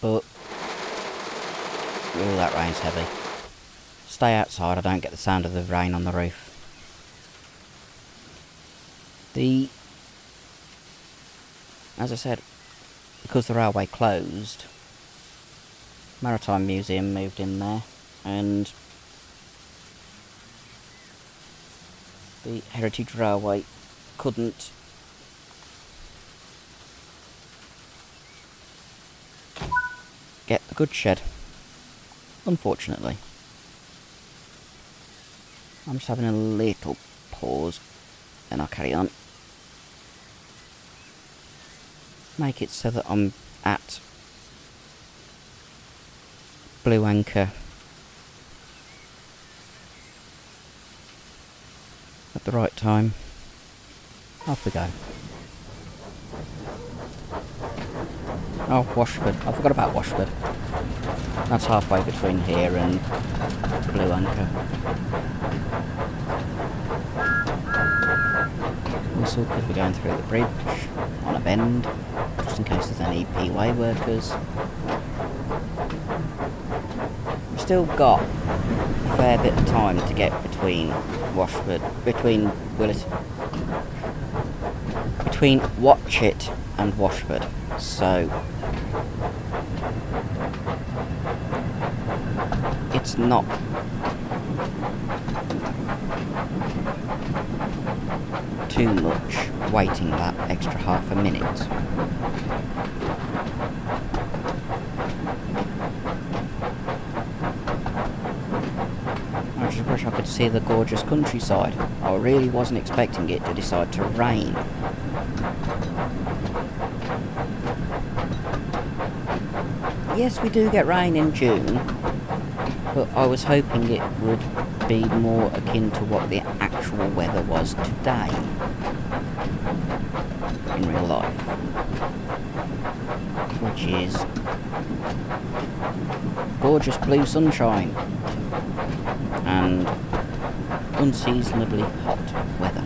But that rain's heavy. Stay outside, I don't get the sound of the rain on the roof. As I said, because the railway closed, Maritime Museum moved in there, and the Heritage Railway couldn't get the goods shed. Unfortunately. I'm just having a little pause, then I'll carry on. Make it so that I'm at Blue Anchor at the right time. Off we go. Oh, Washford. I forgot about Washford. That's halfway between here and Blue Anchor. Whistle because we're going through the bridge on a bend, just in case there's any P-way workers. We've still got a fair bit of time to get between Watchet and Washford, so it's not too much waiting that extra half a minute. I just wish I could see the gorgeous countryside. I really wasn't expecting it to decide to rain. Yes, we do get rain in June, but I was hoping it would be more akin to what the actual weather was today in real life, which is gorgeous blue sunshine and unseasonably hot weather.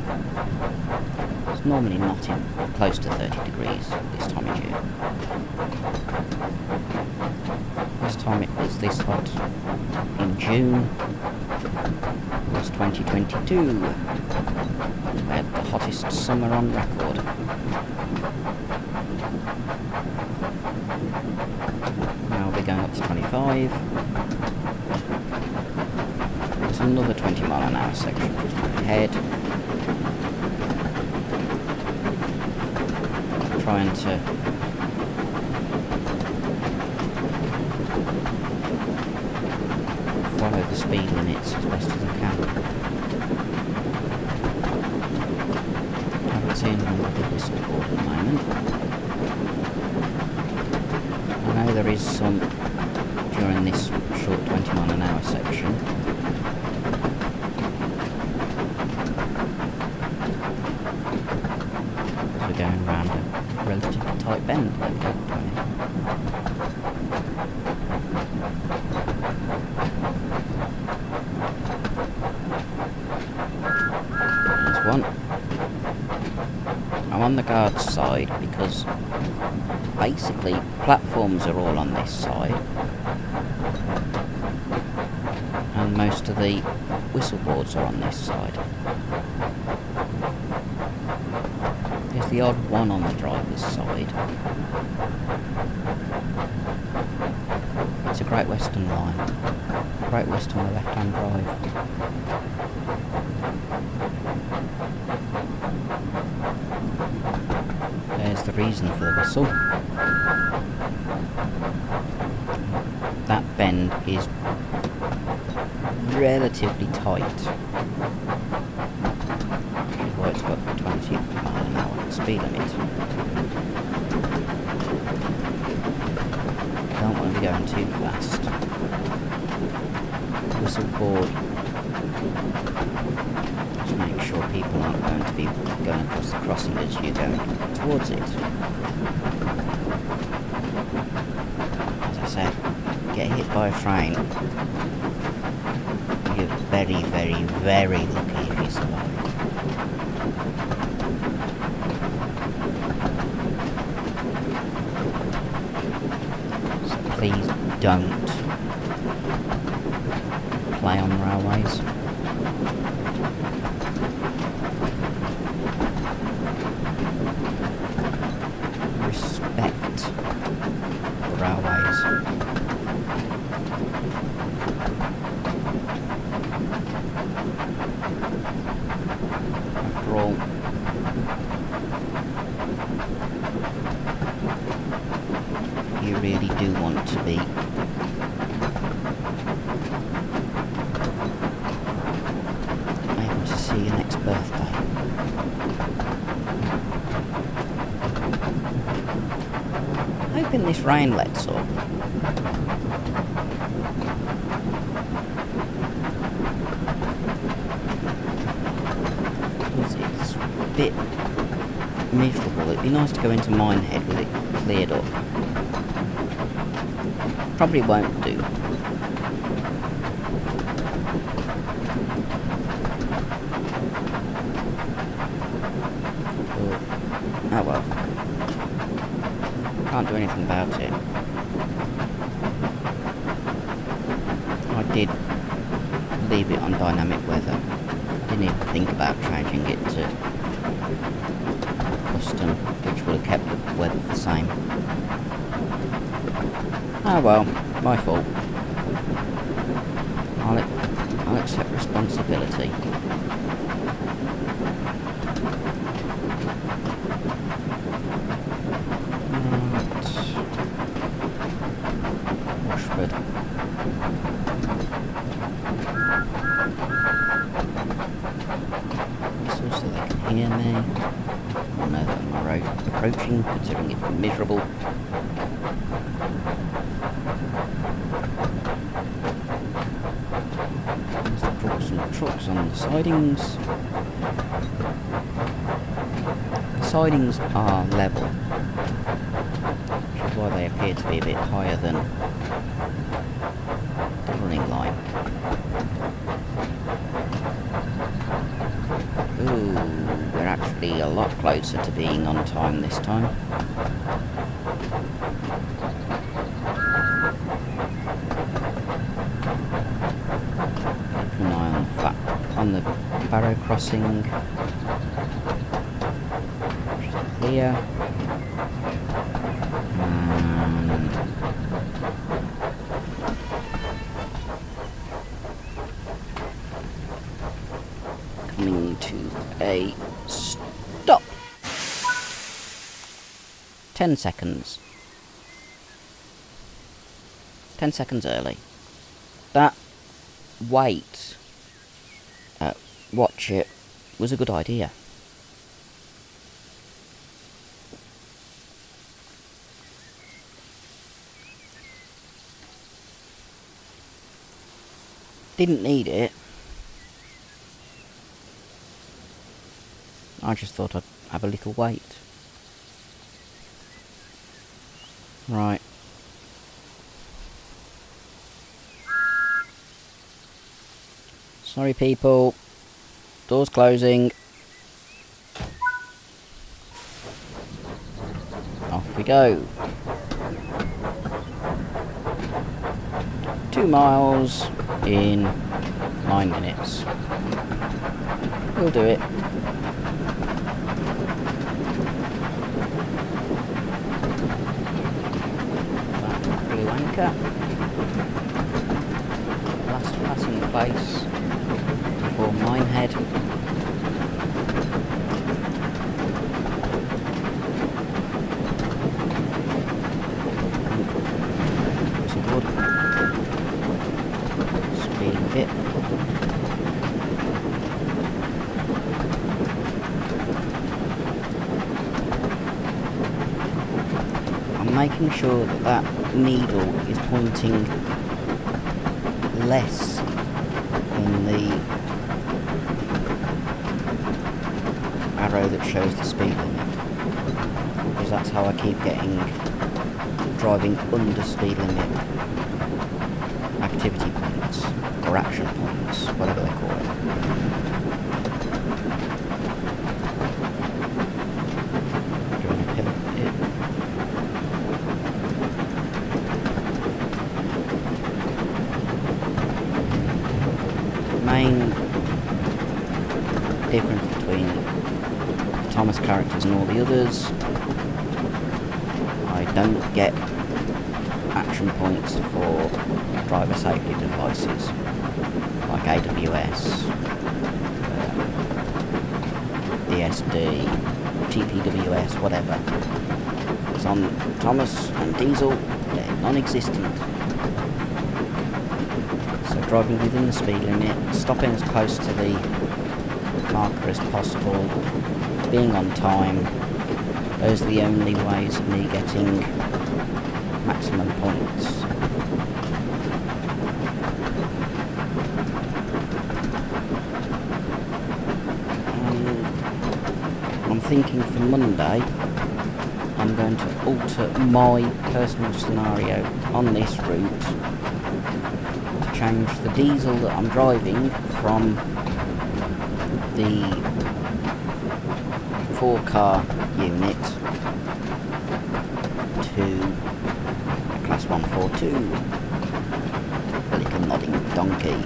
It's normally not in close to 30 degrees this time of year. This time it was this hot in June. It was 2022. We had the hottest summer on record. Now we'll be going up to 25. There's another 20-mile-an-hour section just ahead. Trying to follow the speed limits as best as I can. I haven't seen one with the whistle board at the moment. I know there is some during this short 20-mile-an-hour section. As we're going around a relatively tight bend. There we go, 20. One. I'm on the guard's side because basically platforms are all on this side and most of the whistle boards are on this side. There's the odd one on the driver's side. It's a Great Western line. Great Western, the left-hand drive. There's the reason for the whistle. That bend is relatively tight, which is why it's got the 20-mile-an-hour speed limit. Don't want to be going too fast. Whistle board. Just make sure people aren't going to be going across the crossing as you're going towards it. As I said, get hit by a train. You're very, very, very lucky if you survive. So please don't play on railways. Respect the railways. After all, you really do want to be able to see your next birthday. Hoping this rain lets up. It's a bit miserable. It'd be nice to go into Minehead with it cleared up. Probably won't do. Oh well. Can't do anything about it. I did leave it on dynamic weather. Didn't even think about changing it to custom, which would have kept the weather the same. Ah well, my fault. I'll accept responsibility. Washford. So they can hear me. I know that I'm approaching, considering it's miserable. Let's put some trucks on the sidings. The sidings are level, which is why they appear to be a bit higher than the running line. Ooh, we're actually a lot closer to being on time this time. Keep an eye on the Barrow crossing. Just here. And coming to a stop. 10 seconds. 10 seconds early. That wait, watch it, was a good idea. Didn't need it. I just thought I'd have a little wait. Right. Sorry people. Doors closing. Off we go. 2 miles in 9 minutes. We'll do it. That blue anchor. Last passing place before Minehead. Speeding a bit. I'm making sure that that needle is pointing less than the arrow that shows the speed limit, because that's how I keep getting driving under speed limit activity points, or action points, whatever they call it. Doing a pivot here. Main difference between the Thomas characters and all the others, I don't get action points for driver safety devices like AWS, DSD, TPWS, whatever. It's on Thomas and Diesel, non-existent. So driving within the speed limit, stopping as close to the marker as possible, being on time, those are the only ways of me getting maximum points. I'm thinking for Monday I'm going to alter my personal scenario on this route to change the diesel that I'm driving from the 4-car unit to a Class 142 Pelican Nodding Donkey,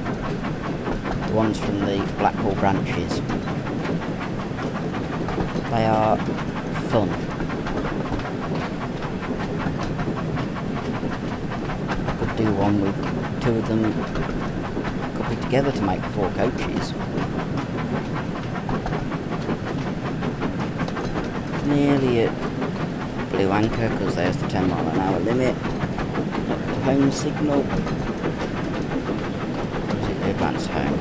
the ones from the Blackpool branches. They are fun. I could do one with 2 of them coupled together to make 4 coaches. Nearly at Blue Anchor, because there's the 10-mile-an-hour limit. Home signal. Or is it the advanced home?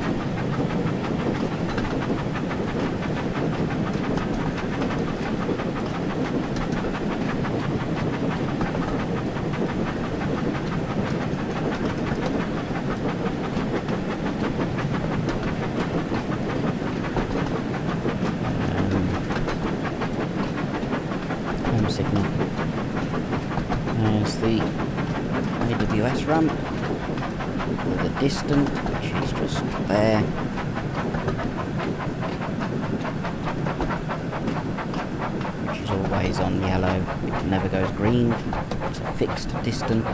Signal. There's the AWS ramp for the distant, which is just there. Which is always on yellow, it never goes green. It's a fixed distant.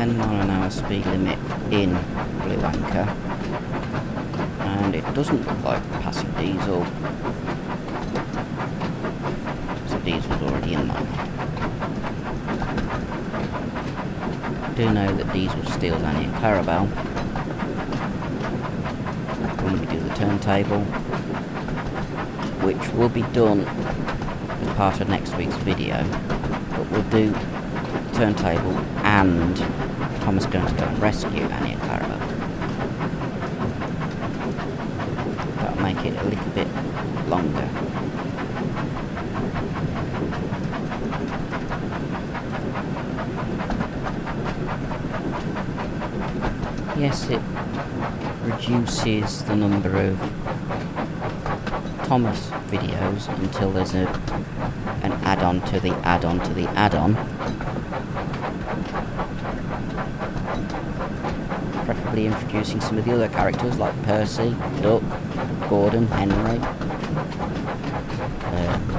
.10-mile-an-hour speed limit in Blue Anchor, and it doesn't look like passing diesel, so diesel's already in my head. I do know that diesel steals Annie and Clarabelle when we do the turntable, which will be done as part of next week's video, but we'll do turntable and Thomas going to go and rescue Annie and Clarabelle. That'll make it a little bit longer. Yes, it reduces the number of Thomas videos until there's an add-on to the add-on to the add-on. Preferably introducing some of the other characters like Percy, Duck, Gordon, Henry,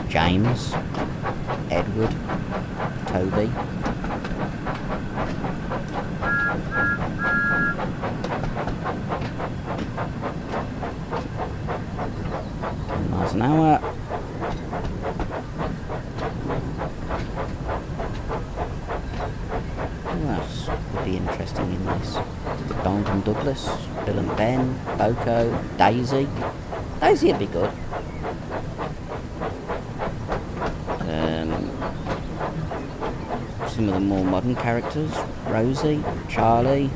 James, Edward, Toby. Miles an hour. What else would be interesting in this? Donald and Douglas, Bill and Ben, Boko, Daisy. Daisy would be good. Some of the more modern characters, Rosie, Charlie,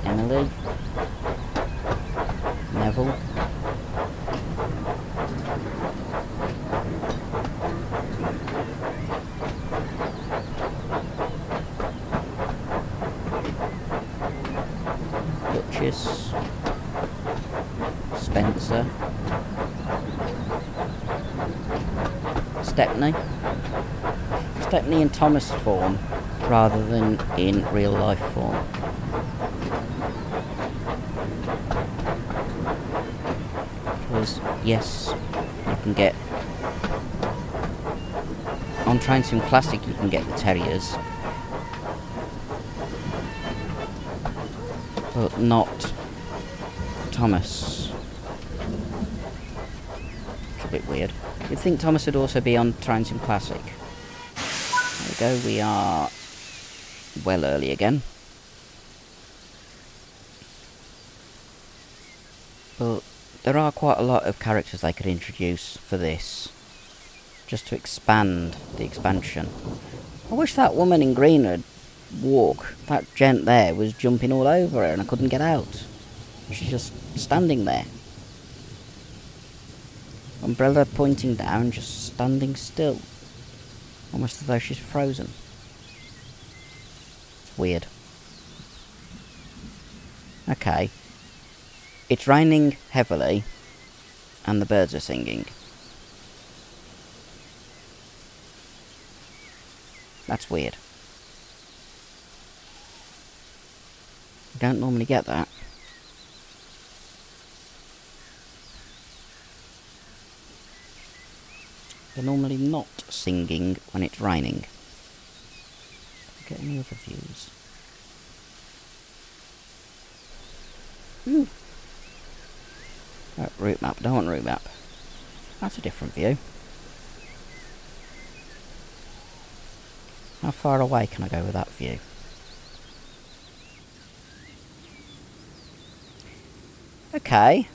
Emily, Neville. Duchess, Spencer, Stepney in Thomas form rather than in real life form. Because yes, you can get on Train Sim Classic, you can get the terriers, but not Thomas. It's a bit weird. You'd think Thomas would also be on Trying Sim Classic. There we go, we are well early again. But there are quite a lot of characters they could introduce for this, just to expand the expansion. I wish that woman in green would walk. That gent there was jumping all over her and I couldn't get out. She's just standing there. Umbrella pointing down, just standing still. Almost as though she's frozen. It's weird. Okay. It's raining heavily, and the birds are singing. That's weird. You don't normally get that. They're normally not singing when it's raining. Get any other views? Oh, route map. Don't want route map. That's a different view. How far away can I go with that view? Okay.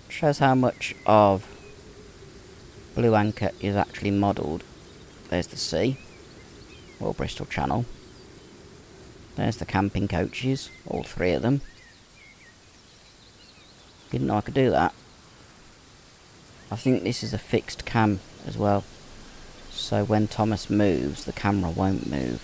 Shows how much of Blue Anchor is actually modelled. There's the sea. Or Bristol Channel. There's the camping coaches. All three of them. Didn't know I could do that. I think this is a fixed cam as well. So when Thomas moves, the camera won't move.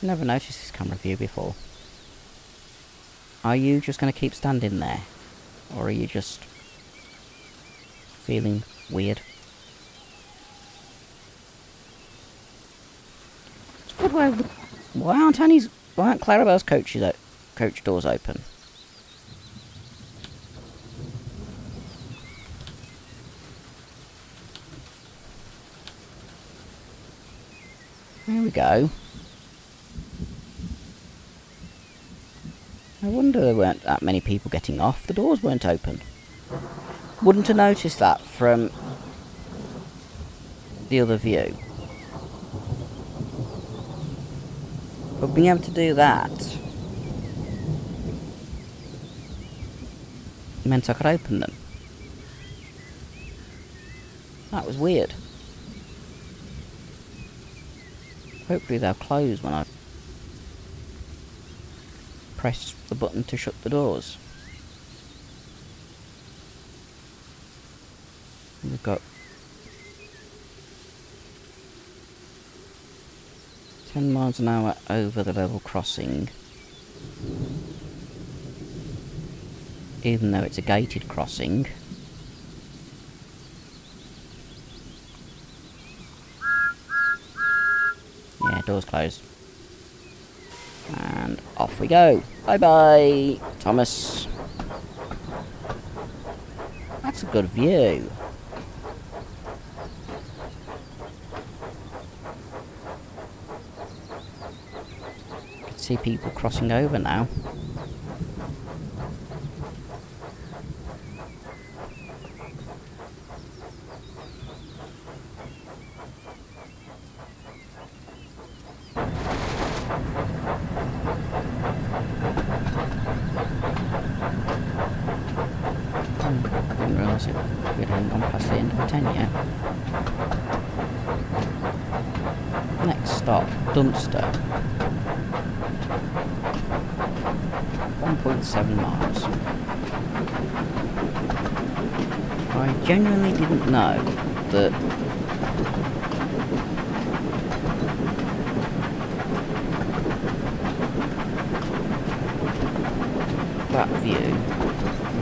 Never noticed this camera view before. Are you just going to keep standing there? Or are you just feeling weird? It's a good way. Why aren't Clarabelle's coach doors open? There we go. I wonder there weren't that many people getting off. The doors weren't open. Wouldn't have noticed that from the other view. But being able to do that meant I could open them. That was weird. Hopefully they'll close when I press the button to shut the doors. We've got 10 miles an hour over the level crossing, even though it's a gated crossing. Yeah, doors closed. And off we go. Bye bye, Thomas. That's a good view. Can see people crossing over now. I didn't realise we hadn't gone past the end of the 10 yet. Next stop, Dunster. 1.7 miles. I genuinely didn't know that that view,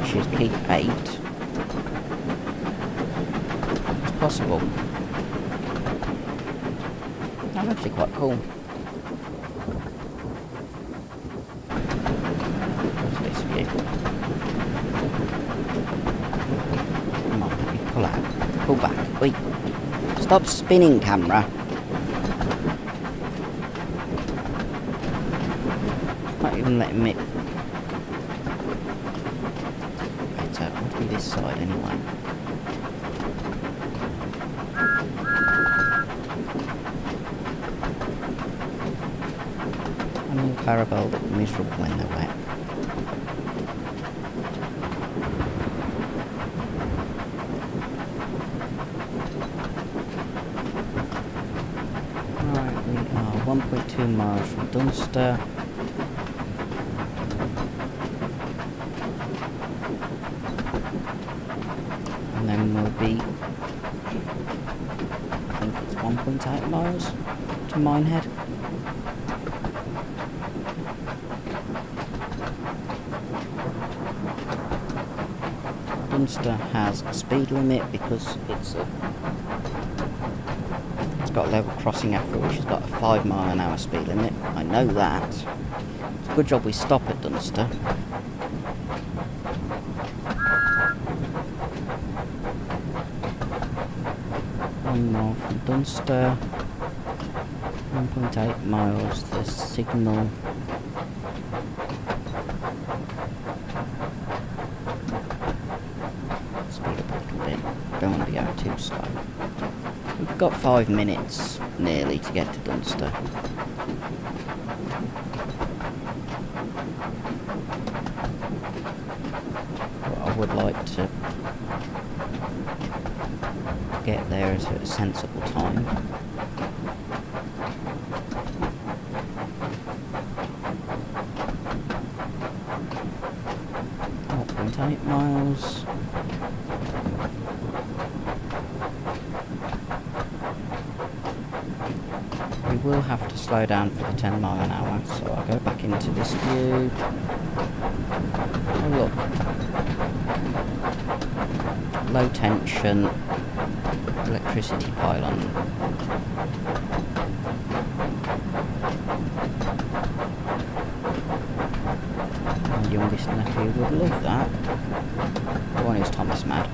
which is Keep 8, is possible. That's actually quite cool. What's this view? Come on, let me pull out. Pull back. Wait. Stop spinning, camera. Not even letting me... Better, I'll do this side anyway. I mean, Clarabelle look miserable when they're wet. Right, we are 1.2 miles from Dunster. And then we'll be, I think it's 1.8 miles to Minehead. Dunster has a speed limit because it's got a level crossing after it, which has got a 5 mile an hour speed limit. I know that. It's a good job we stop at Dunster. One mile from Dunster. 1.8 miles. The signal. Speed up a little bit. Don't want to be going too slow. We've got 5 minutes nearly to get to Dunster. But I would like to get there at a sensible time. .8 miles. We will have to slow down for the 10 mile an hour, so I'll go back into this view. Oh look. Low tension electricity pylon. My youngest nephew would love that. The one who's Thomas mad,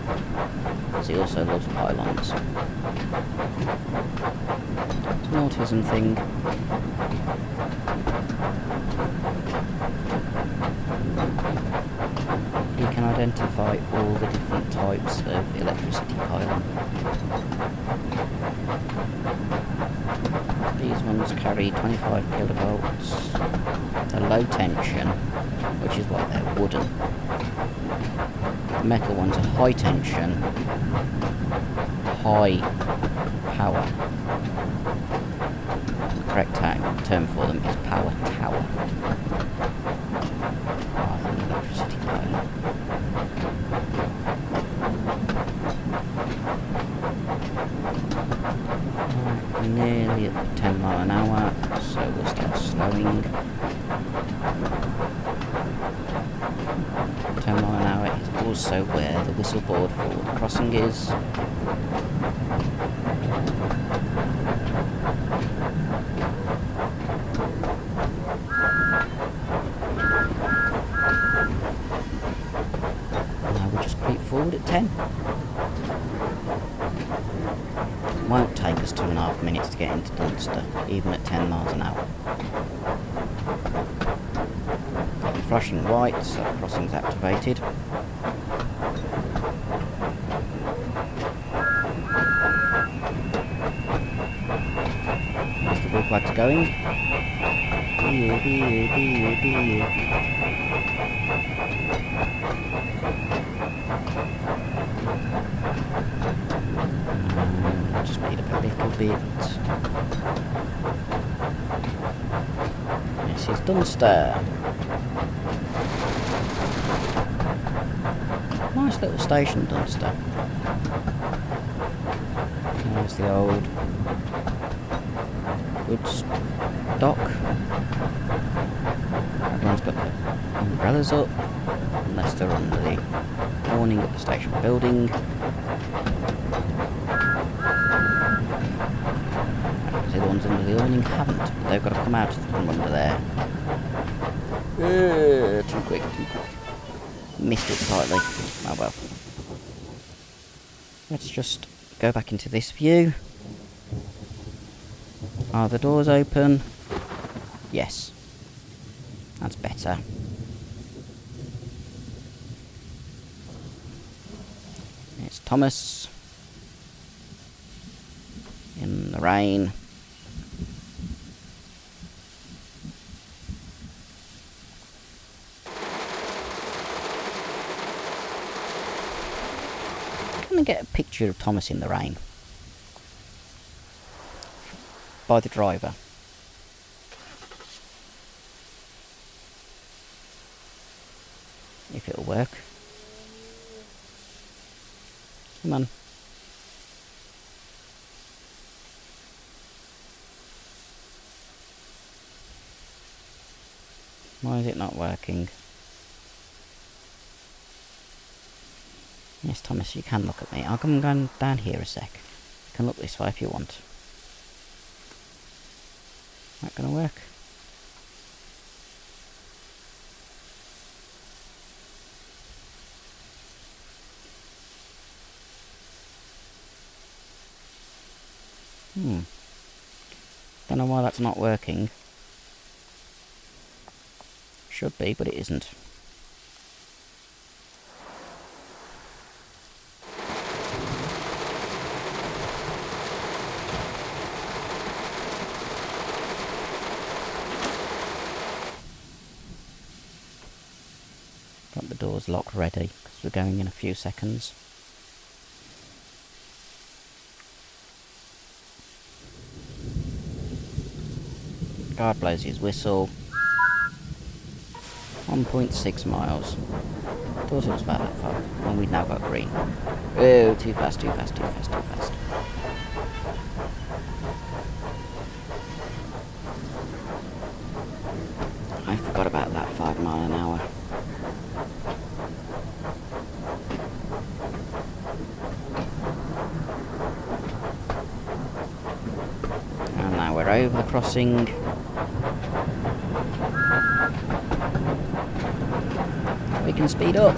because he also loves pylons. It's an autism thing. He can identify all the different types of electricity pylon. These ones carry 25 kilovolts. They're low tension, which is why they're wooden. The metal ones are high tension, high power. The correct term for them is power tower, rather than electricity pylon. Nearly at 10 mile an hour, so we'll start slowing. 10 mile an hour is also where the whistleboard for the crossing is. Now we'll just creep forward at 10. Won't take us 2.5 minutes to get into Dunster, even at 10 miles an hour. I'm flashing white, so the crossing's activated. As the blue flag's going. Just speed up a little bit. This is Dunster. Nice little station, Dunster. There's the old goods dock. Everyone's got their umbrellas up, unless they're under the awning at the station building. The other ones under the awning haven't, but they've got to come out from under there. Too quick. Missed it slightly. Oh well. Let's just go back into this view. Are the doors open? Yes. That's better. It's Thomas. In the rain. Can I get a picture of Thomas in the rain? By the driver. If it'll work. Come on. Why is it not working? Yes, Thomas, you can look at me. I'll come down here a sec. You can look this way if you want. That gonna work? Don't know why that's not working. Should be, but it isn't. Got the doors locked ready, because we're going in a few seconds. Guard blows his whistle. 1.6 miles. Thought it was about that far. And we've now got green. Oh, too fast, too fast, too fast, too fast. I forgot about that 5 mile an hour. And now we're over the crossing. We can speed up.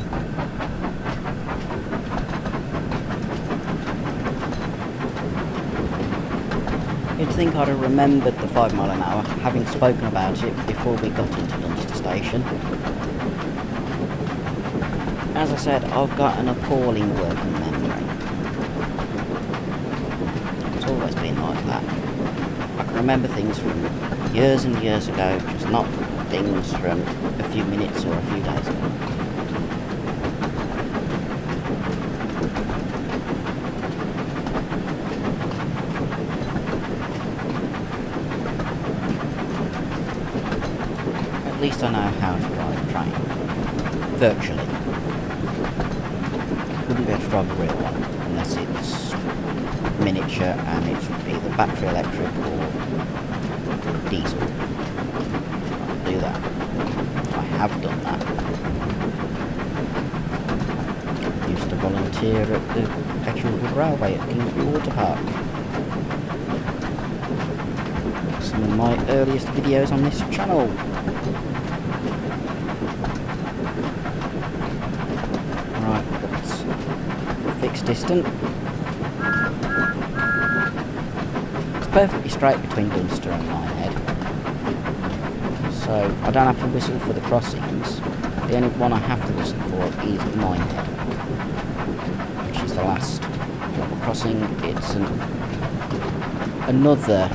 You'd think I'd have remembered the 5 mile an hour, having spoken about it before we got into Dunster Station. As I said, I've got an appalling working memory. It's always been like that. I can remember things from years and years ago, just not things from a few minutes or a few days ago. At least I know how to drive a train. Virtually. Wouldn't be able to drive a real one unless it's miniature and it's either battery electric or diesel. I'll do that. I have done that. I used to volunteer at the Norton Railway at Kingsbury Water Park. Some of my earliest videos on this channel. Right, let's fix distance. It's perfectly straight between Dunster and Minehead. So I don't have to whistle for the crossings. The only one I have to whistle for is Minehead, which is the last level crossing. It's another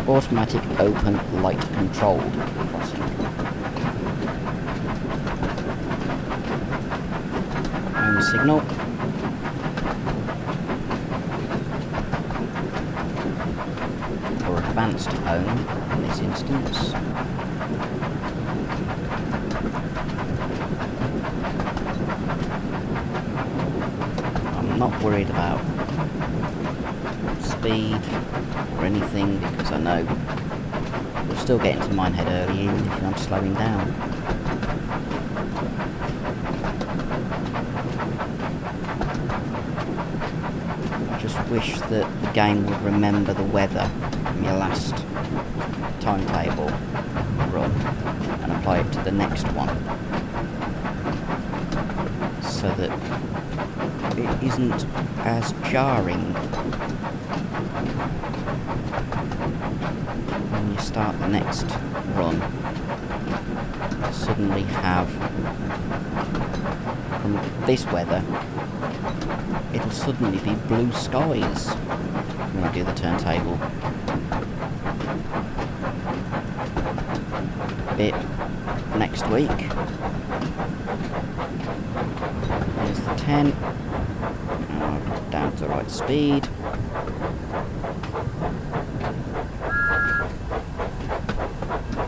automatic open light controlled crossing. Home signal. Or advanced home in this instance. I'm not worried about speed or anything because I know we'll still get into Minehead early even if I'm slowing down. I just wish that the game would remember the weather from your last timetable run and apply it to the next one so that it isn't as jarring when you start the next run suddenly have, from this weather, it'll suddenly be blue skies when I do the turntable. Bit next week. There's the 10. Down to the right speed.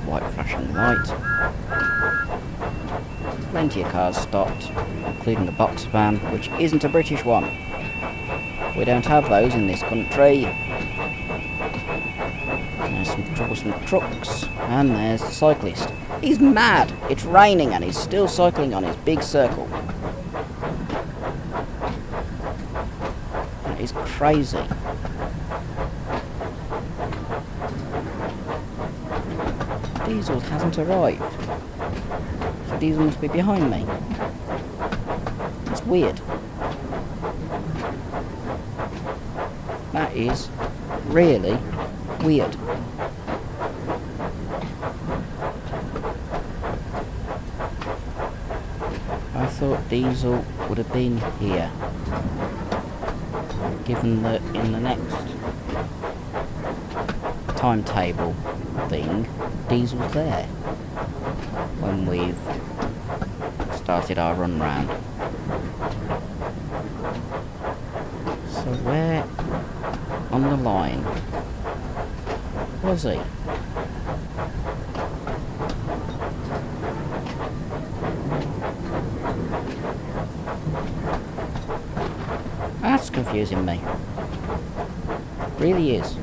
White flashing light. Plenty of cars stopped, including a box van, which isn't a British one. We don't have those in this country. There's some troublesome trucks, and there's the cyclist. He's mad! It's raining and he's still cycling on his big circle. That is crazy. Diesel hasn't arrived. So Diesel must be behind me. It's weird. That is really weird. I thought Diesel would have been here, given that in the next timetable thing, Diesel's there when we've started our run round. So where on the line was he? That's confusing me. Really is.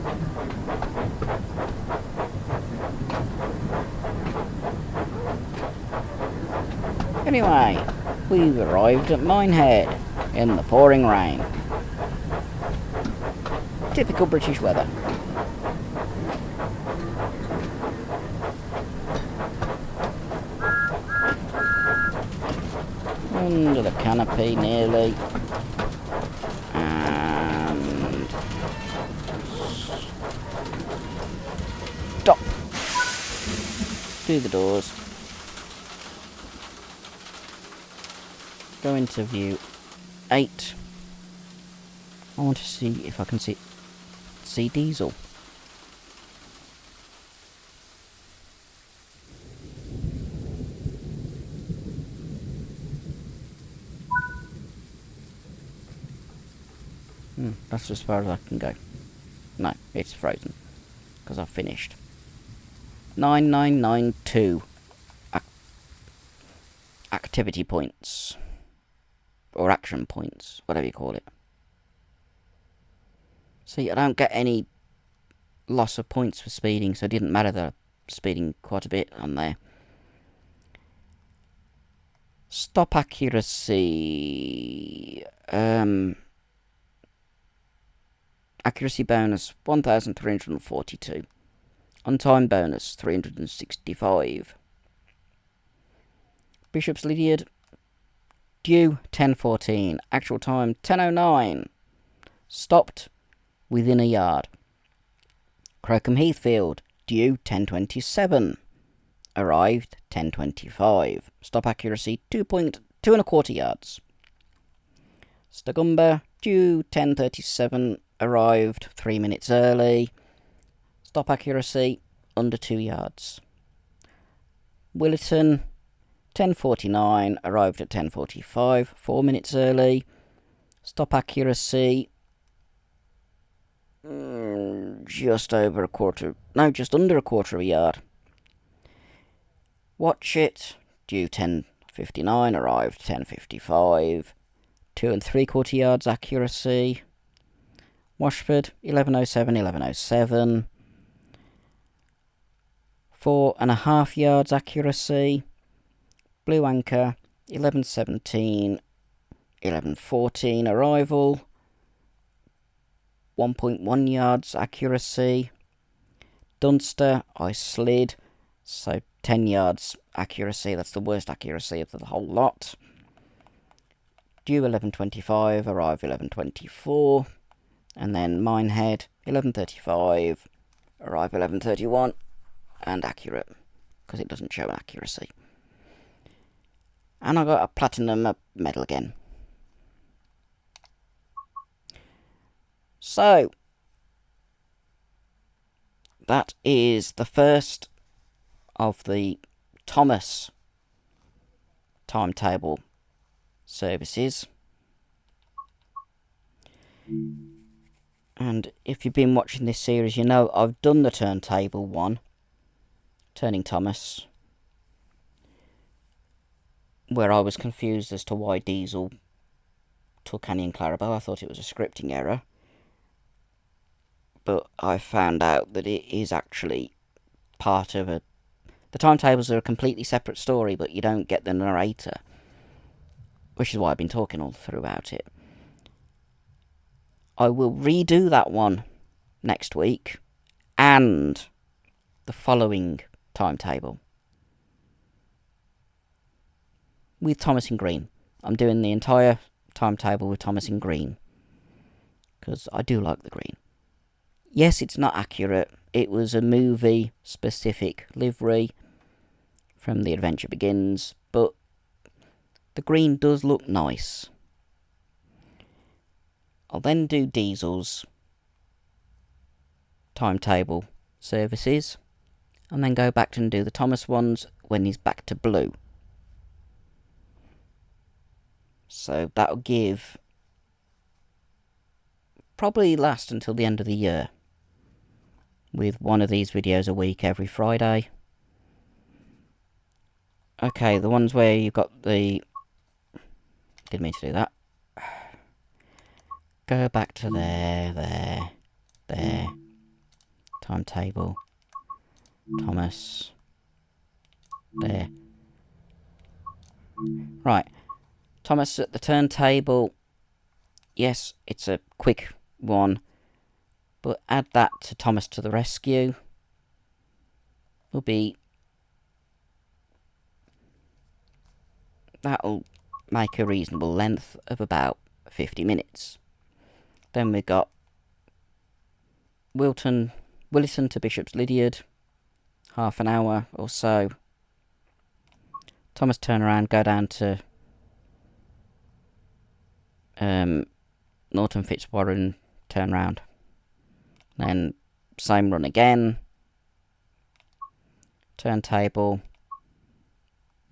Anyway, we've arrived at Minehead in the pouring rain. Typical British weather. Under the canopy nearly. And stop. Through the doors. Go into view 8. I want to see if I can see Diesel. That's as far as I can go. No, it's frozen because I've finished. 9992 activity points. Or action points, whatever you call it. See, I don't get any loss of points for speeding, so it didn't matter that I'm speeding quite a bit on there. Stop accuracy. Accuracy bonus 1,342. On time bonus 365. Bishop's Lydiard. Due 10:14. Actual time 10:09. Stopped within a yard. Crocombe Heathfield. Due 10:27. Arrived 10:25. Stop accuracy 2.125 yards. Stagumber. Due 10:37. Arrived 3 minutes early. Stop accuracy under 2 yards. Willerton. 10:49, arrived at 10:45, 4 minutes early. Stop accuracy just under a quarter of a yard. Watch it, due 10:59, arrived 10:55, 2 3/4 yards accuracy. Washford 11:07, 11:07, 4 1/2 yards accuracy. Blue Anchor, 11:17, 11:14 arrival, 1.1 yards accuracy. Dunster, I slid, so 10 yards accuracy, that's the worst accuracy of the whole lot. Due 11:25, arrive 11:24, and then Minehead, 11:35, arrive 11:31, and accurate, because it doesn't show an accuracy. And I got a platinum medal again. So, that is the first of the Thomas timetable services. And if you've been watching this series, you know I've done the turntable one, Turning Thomas, where I was confused as to why Diesel took Annie and Clarabelle. I thought it was a scripting error. But I found out that it is actually part of a... The timetables are a completely separate story, but you don't get the narrator. Which is why I've been talking all throughout it. I will redo that one next week. And the following timetable. With Thomas in green. I'm doing the entire timetable with Thomas in green. Because I do like the green. Yes, it's not accurate. It was a movie-specific livery from The Adventure Begins, but the green does look nice. I'll then do Diesel's timetable services, and then go back and do the Thomas ones when he's back to blue. So that'll give... probably last until the end of the year. With one of these videos a week every Friday. Okay, the ones where you've got the... Didn't mean to do that. Go back to there. Timetable. Thomas. There. Right. Thomas at the turntable. Yes, it's a quick one. But add that to Thomas to the rescue. Will be... That'll make a reasonable length of about 50 minutes. Then we've got Willison to Bishop's Lydiard. Half an hour or so. Thomas turn around, go down to Norton Fitzwarren, turn round. Then same run again. Turntable.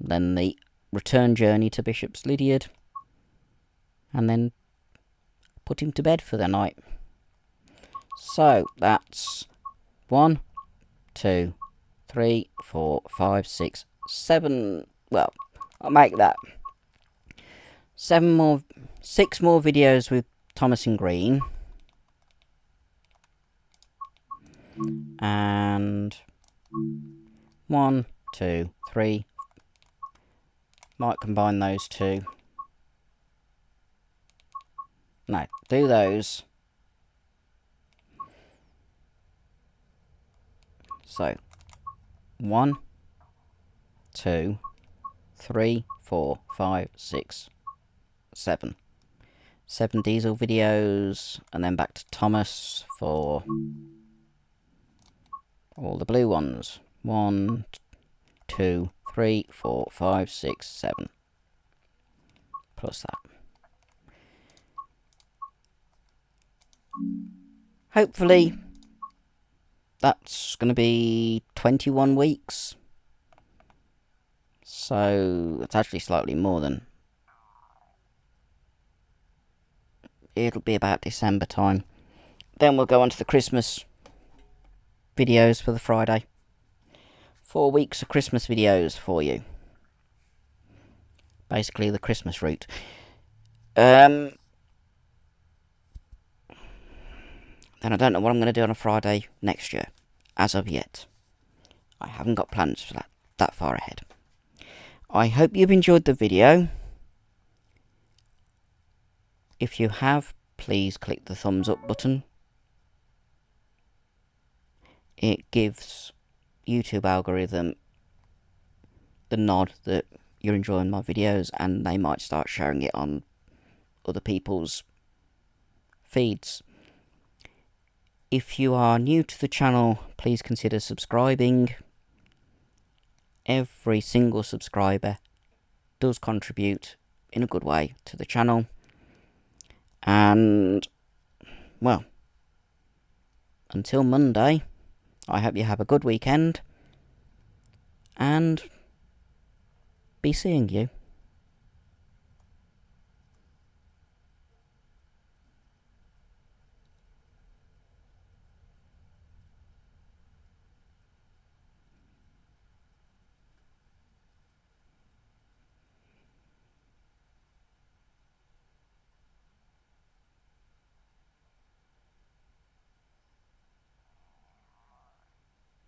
Then the return journey to Bishop's Lydiard. And then put him to bed for the night. So that's 1, 2, 3, 4, 5, 6, 7. Well, I'll make that 6 more videos with Thomas in green. And 1, 2, 3. Might combine those two. No, do those. So 1, 2, 3, 4, 5, 6, 7. 7 Diesel videos, and then back to Thomas for all the blue ones. 1, 2, 3, 4, 5, 6, 7. Plus that. Hopefully, that's going to be 21 weeks. So, it's actually slightly more than... It'll be about December time. Then we'll go on to the Christmas videos for the Friday. 4 weeks of Christmas videos for you. Basically the Christmas route. Then I don't know what I'm going to do on a Friday next year. As of yet. I haven't got plans for that far ahead. I hope you've enjoyed the video. If you have, please click the thumbs up button. It gives YouTube algorithm the nod that you're enjoying my videos, and they might start sharing it on other people's feeds. If you are new to the channel, please consider subscribing. Every single subscriber does contribute in a good way to the channel. And, well, until Monday, I hope you have a good weekend, and be seeing you.